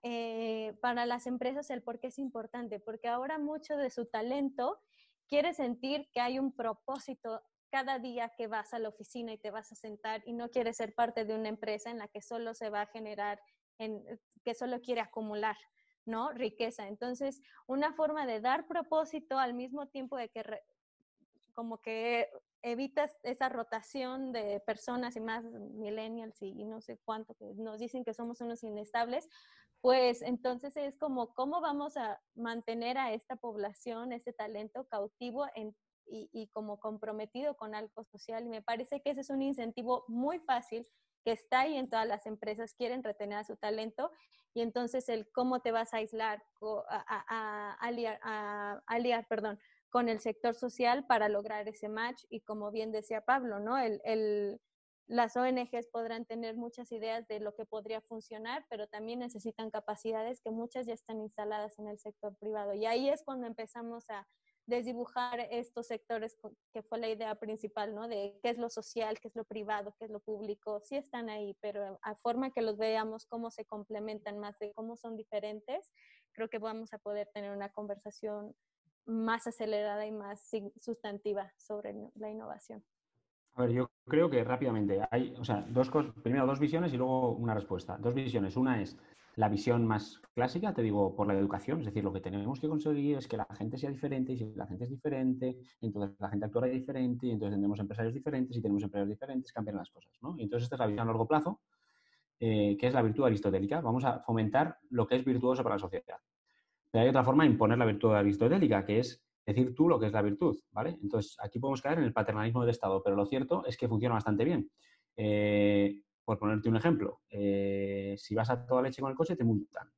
para las empresas el por qué es importante, porque ahora mucho de su talento quiere sentir que hay un propósito cada día que vas a la oficina y te vas a sentar y no quieres ser parte de una empresa en la que solo se va a generar, que solo quiere acumular, ¿no? Riqueza. Entonces, una forma de dar propósito al mismo tiempo de que como que evitas esa rotación de personas y más millennials y no sé cuánto, que nos dicen que somos unos inestables, pues entonces es como, ¿cómo vamos a mantener a esta población, este talento cautivo y como comprometido con algo social? Y me parece que ese es un incentivo muy fácil que está ahí en todas las empresas, quieren retener a su talento, y entonces el cómo te vas a aislar, aliar, con el sector social para lograr ese match. Y como bien decía Pablo, ¿no? Las ONGs podrán tener muchas ideas de lo que podría funcionar, pero también necesitan capacidades que muchas ya están instaladas en el sector privado. Y ahí es cuando empezamos a desdibujar estos sectores, que fue la idea principal, ¿no? De qué es lo social, qué es lo privado, qué es lo público. Sí están ahí, pero a forma que los veamos cómo se complementan más, de cómo son diferentes, creo que vamos a poder tener una conversación más acelerada y más sustantiva sobre la innovación. A ver, yo creo que rápidamente hay, o sea, dos cosas, primero dos visiones y luego una respuesta. Dos visiones. Una es la visión más clásica, te digo, por la educación, es decir, lo que tenemos que conseguir es que la gente sea diferente, y si la gente es diferente, entonces la gente actuará diferente, y entonces tenemos empresarios diferentes, y tenemos empresarios diferentes, cambian las cosas, ¿no? Y entonces esta es la visión a largo plazo, que es la virtud aristotélica. Vamos a fomentar lo que es virtuoso para la sociedad. Pero hay otra forma de imponer la virtud aristotélica, que es decir tú lo que es la virtud, ¿vale? Entonces, aquí podemos caer en el paternalismo del Estado, pero lo cierto es que funciona bastante bien. Por ponerte un ejemplo, si vas a toda leche con el coche, te multan.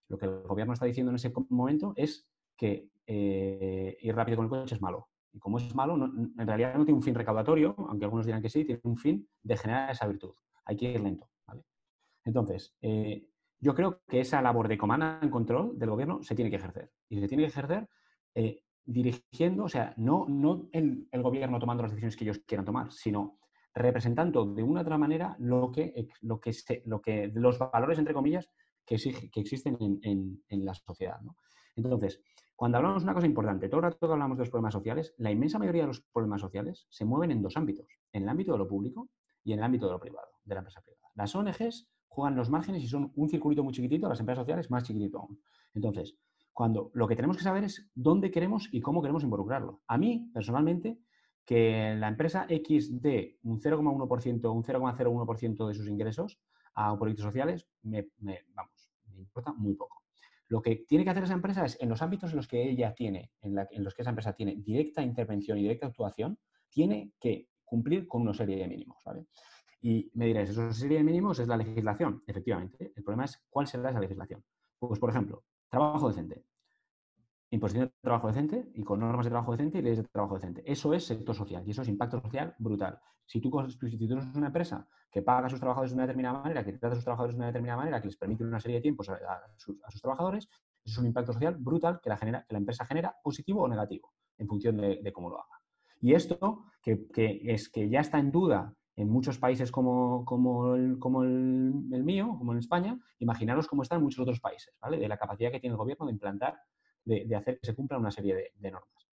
Lo que el gobierno está diciendo en ese momento es que ir rápido con el coche es malo. Y como es malo, en realidad no tiene un fin recaudatorio, aunque algunos dirán que sí, tiene un fin de generar esa virtud. Hay que ir lento, ¿vale? Entonces, yo creo que esa labor de command and control del gobierno se tiene que ejercer. Y se tiene que ejercer dirigiendo, o sea, no el gobierno tomando las decisiones que ellos quieran tomar, sino representando de una u otra manera los valores, entre comillas, que existen en la sociedad, ¿no? Entonces, cuando hablamos de una cosa importante, todo el rato que hablamos de los problemas sociales, la inmensa mayoría de los problemas sociales se mueven en dos ámbitos, en el ámbito de lo público y en el ámbito de lo privado, de la empresa privada. Las ONGs juegan los márgenes y son un circulito muy chiquitito, las empresas sociales más chiquitito aún. Entonces, cuando lo que tenemos que saber es dónde queremos y cómo queremos involucrarlo. A mí, personalmente, que la empresa X dé un 0,1%, un 0,01% de sus ingresos a proyectos sociales, me importa muy poco. Lo que tiene que hacer esa empresa es, en los ámbitos en los que ella tiene, en los que esa empresa tiene directa intervención y directa actuación, tiene que cumplir con una serie de mínimos, ¿vale? Y me diréis, ¿esa serie de mínimos es la legislación? Efectivamente. El problema es cuál será esa legislación. Pues, por ejemplo, trabajo decente. Imposición de trabajo decente y con normas de trabajo decente y leyes de trabajo decente. Eso es sector social y eso es impacto social brutal. Si tú eres una empresa que paga a sus trabajadores de una determinada manera, que trata a sus trabajadores de una determinada manera, que les permite una serie de tiempos a sus trabajadores, eso es un impacto social brutal que la empresa genera, positivo o negativo, en función de cómo lo haga. Y esto, que ya está en duda en muchos países como el mío, como en España, imaginaros cómo está en muchos otros países, ¿vale? De la capacidad que tiene el gobierno de implantar, de hacer que se cumpla una serie de normas.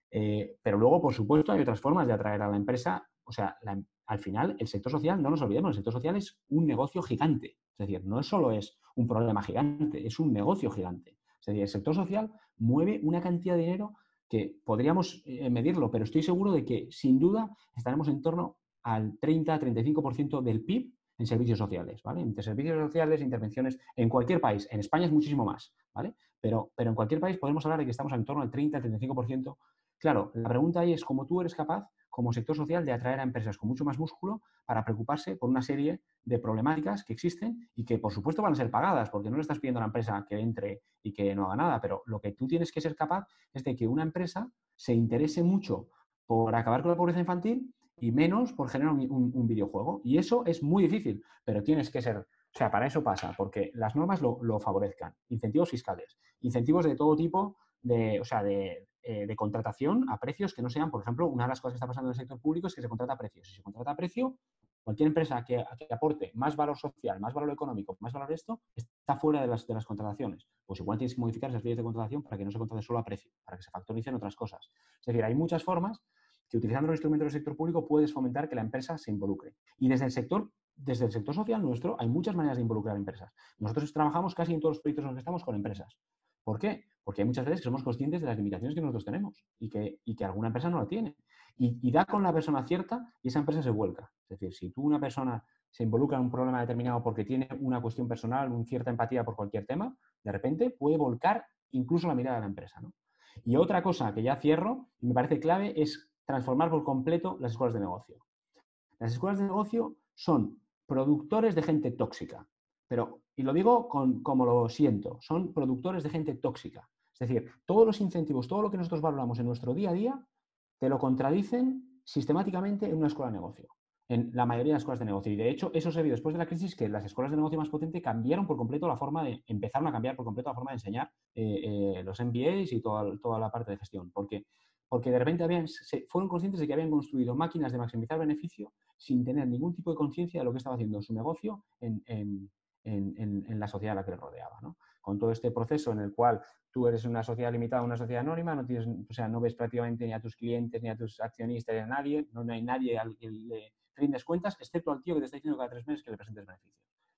Pero luego, por supuesto, hay otras formas de atraer a la empresa. O sea, al final el sector social, no nos olvidemos, el sector social es un negocio gigante. Es decir, no solo es un problema gigante, es un negocio gigante. Es decir, el sector social mueve una cantidad de dinero que podríamos medirlo, pero estoy seguro de que sin duda estaremos en torno al 30-35% del PIB en servicios sociales, ¿vale? Entre servicios sociales, intervenciones, en cualquier país, en España es muchísimo más, ¿vale? Pero en cualquier país podemos hablar de que estamos en torno al 30-35%. Claro, la pregunta ahí es cómo tú eres capaz, como sector social, de atraer a empresas con mucho más músculo para preocuparse por una serie de problemáticas que existen y que, por supuesto, van a ser pagadas, porque no le estás pidiendo a la empresa que entre y que no haga nada, pero lo que tú tienes que ser capaz es de que una empresa se interese mucho por acabar con la pobreza infantil y menos por generar un videojuego. Y eso es muy difícil, pero tienes que ser, o sea, para eso pasa, porque las normas lo favorezcan. Incentivos fiscales, incentivos de todo tipo de contratación a precios que no sean, por ejemplo, una de las cosas que está pasando en el sector público es que se contrata a precios. Si se contrata a precio, cualquier empresa que aporte más valor social, más valor económico, más valor de esto, está fuera de las contrataciones. Pues igual tienes que modificar esas leyes de contratación para que no se contrate solo a precio, para que se factoricen otras cosas. Es decir, hay muchas formas que utilizando los instrumentos del sector público puedes fomentar que la empresa se involucre. Y desde el sector social nuestro hay muchas maneras de involucrar a empresas. Nosotros trabajamos casi en todos los proyectos en los que estamos con empresas. ¿Por qué? Porque hay muchas veces que somos conscientes de las limitaciones que nosotros tenemos y que alguna empresa no la tiene. Y da con la persona cierta y esa empresa se vuelca. Es decir, si tú una persona se involucra en un problema determinado porque tiene una cuestión personal, una cierta empatía por cualquier tema, de repente puede volcar incluso la mirada de la empresa, ¿no? Y otra cosa que ya cierro y me parece clave es transformar por completo las escuelas de negocio. Las escuelas de negocio son productores de gente tóxica, y lo digo como lo siento, son productores de gente tóxica. Es decir, todos los incentivos, todo lo que nosotros valoramos en nuestro día a día, te lo contradicen sistemáticamente en una escuela de negocio, en la mayoría de las escuelas de negocio. Y de hecho, eso se vio después de la crisis, que las escuelas de negocio más potentes cambiaron por completo empezaron a cambiar por completo la forma de enseñar los MBAs y toda la parte de gestión. Porque de repente fueron conscientes de que habían construido máquinas de maximizar beneficio sin tener ningún tipo de conciencia de lo que estaba haciendo su negocio en la sociedad a la que le rodeaba, ¿no? Con todo este proceso en el cual tú eres una sociedad limitada, una sociedad anónima, no ves prácticamente ni a tus clientes, ni a tus accionistas, ni a nadie, no hay nadie al que le rindes cuentas, excepto al tío que te está diciendo cada 3 meses que le presentes beneficios.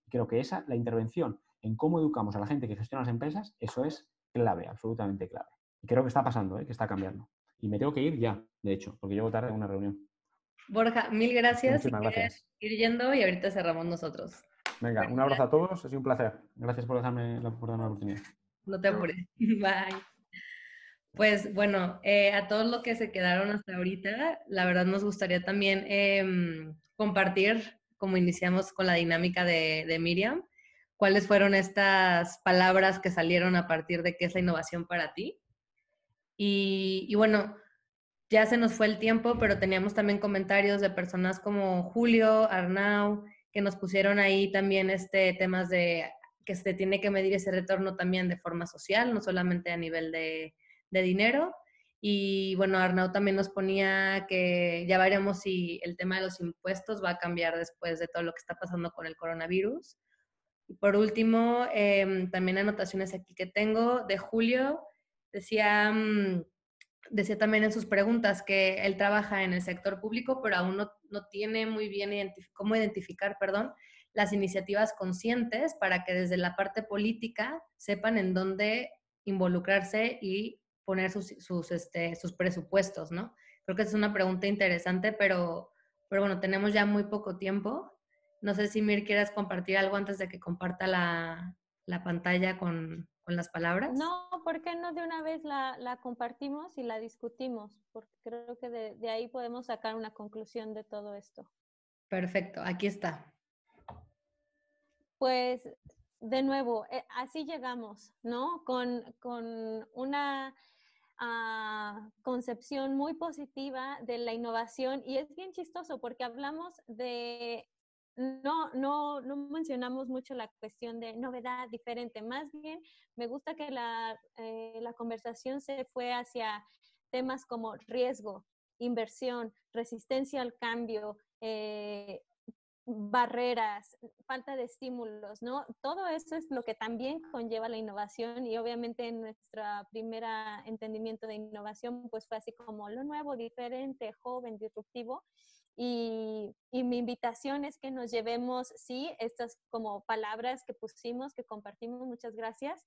Creo que la intervención en cómo educamos a la gente que gestiona las empresas, eso es clave, absolutamente clave. Y creo que está pasando, que está cambiando. Y me tengo que ir ya, de hecho, porque llego tarde a una reunión. Borja, mil gracias. Muchísimas gracias. Ir yendo y ahorita cerramos nosotros. Venga, un abrazo a todos, ha sido un placer. Gracias por darme la oportunidad. No te apures. Bye. Pues bueno, a todos los que se quedaron hasta ahorita, la verdad nos gustaría también compartir, como iniciamos con la dinámica de Miriam, cuáles fueron estas palabras que salieron a partir de qué es la innovación para ti. Y bueno, ya se nos fue el tiempo, pero teníamos también comentarios de personas como Julio, Arnau, que nos pusieron ahí también temas de que se tiene que medir ese retorno también de forma social, no solamente a nivel de dinero. Y bueno, Arnau también nos ponía que ya veremos si el tema de los impuestos va a cambiar después de todo lo que está pasando con el coronavirus. Y por último, también anotaciones aquí que tengo de Julio, decía también en sus preguntas que él trabaja en el sector público, pero aún no tiene muy bien cómo identificar, las iniciativas conscientes para que desde la parte política sepan en dónde involucrarse y poner sus presupuestos, ¿no? Creo que es una pregunta interesante, pero bueno, tenemos ya muy poco tiempo. No sé si Mir quieres compartir algo antes de que comparta la pantalla con las palabras. No, ¿por qué no de una vez la compartimos y la discutimos? Porque creo que de ahí podemos sacar una conclusión de todo esto. Perfecto, aquí está. Pues, de nuevo, así llegamos, ¿no? Con una concepción muy positiva de la innovación, y es bien chistoso porque hablamos de... No mencionamos mucho la cuestión de novedad diferente, más bien me gusta que la conversación se fue hacia temas como riesgo, inversión, resistencia al cambio, barreras, falta de estímulos, ¿no? Todo eso es lo que también conlleva la innovación y obviamente en nuestra primera entendimiento de innovación pues fue así como lo nuevo, diferente, joven, disruptivo. Y mi invitación es que nos llevemos, sí, estas como palabras que pusimos, que compartimos, muchas gracias,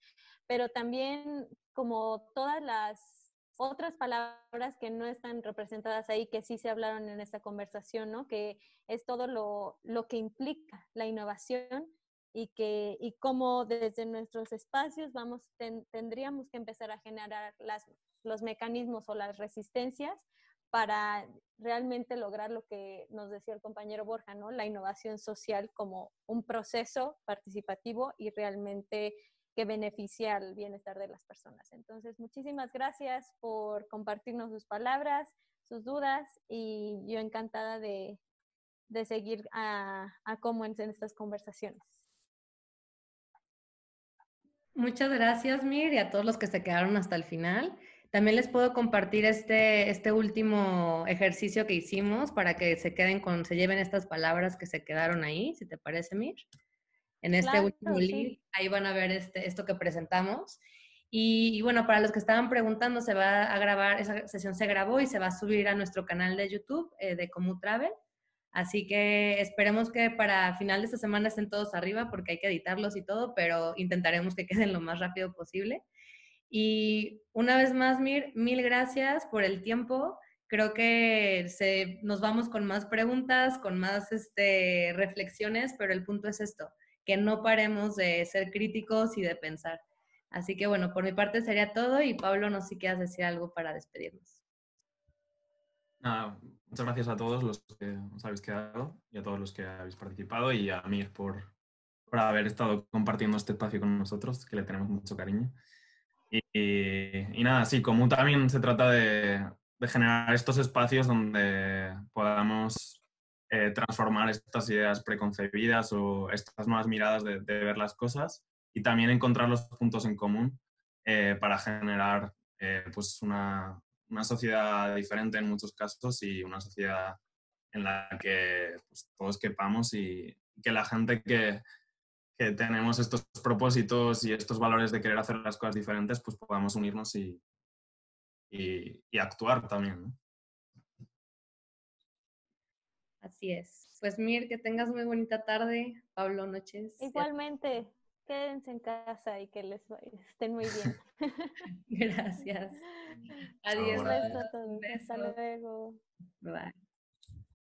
pero también como todas las otras palabras que no están representadas ahí, que sí se hablaron en esta conversación, ¿no? Que es todo lo que implica la innovación y cómo desde nuestros espacios tendríamos que empezar a generar los mecanismos o las resistencias para realmente lograr lo que nos decía el compañero Borja, ¿no? La innovación social como un proceso participativo y realmente que beneficia al bienestar de las personas. Entonces, muchísimas gracias por compartirnos sus palabras, sus dudas y yo encantada de seguir a Commons en estas conversaciones. Muchas gracias, Mir, y a todos los que se quedaron hasta el final. También les puedo compartir este último ejercicio que hicimos para que se lleven estas palabras que se quedaron ahí, si te parece, Mir. En este Claro, último sí. link, ahí van a ver esto que presentamos. Y bueno, para los que estaban preguntando, se va a grabar, esa sesión se grabó y se va a subir a nuestro canal de YouTube de Comutravel. Así que esperemos que para final de esta semana estén todos arriba porque hay que editarlos y todo, pero intentaremos que queden lo más rápido posible. Y una vez más, Mir, mil gracias por el tiempo. Creo que nos vamos con más preguntas, con más reflexiones, pero el punto es esto, que no paremos de ser críticos y de pensar. Así que bueno, por mi parte sería todo y Pablo, no sé si quieras decir algo para despedirnos. Nada, muchas gracias a todos los que os habéis quedado y a todos los que habéis participado y a Mir por haber estado compartiendo este espacio con nosotros, que le tenemos mucho cariño. Y nada, sí, como también se trata de generar estos espacios donde podamos transformar estas ideas preconcebidas o estas nuevas miradas de ver las cosas y también encontrar los puntos en común para generar pues una sociedad diferente en muchos casos y una sociedad en la que pues, todos quepamos y que la gente que tenemos estos propósitos y estos valores de querer hacer las cosas diferentes, pues podamos unirnos y actuar también, ¿no? Así es. Pues Mir, que tengas muy bonita tarde. Pablo, noches. Igualmente, quédense en casa y que estén muy bien. Gracias. Adiós. Un beso a todos. Un beso. Hasta luego. Bye.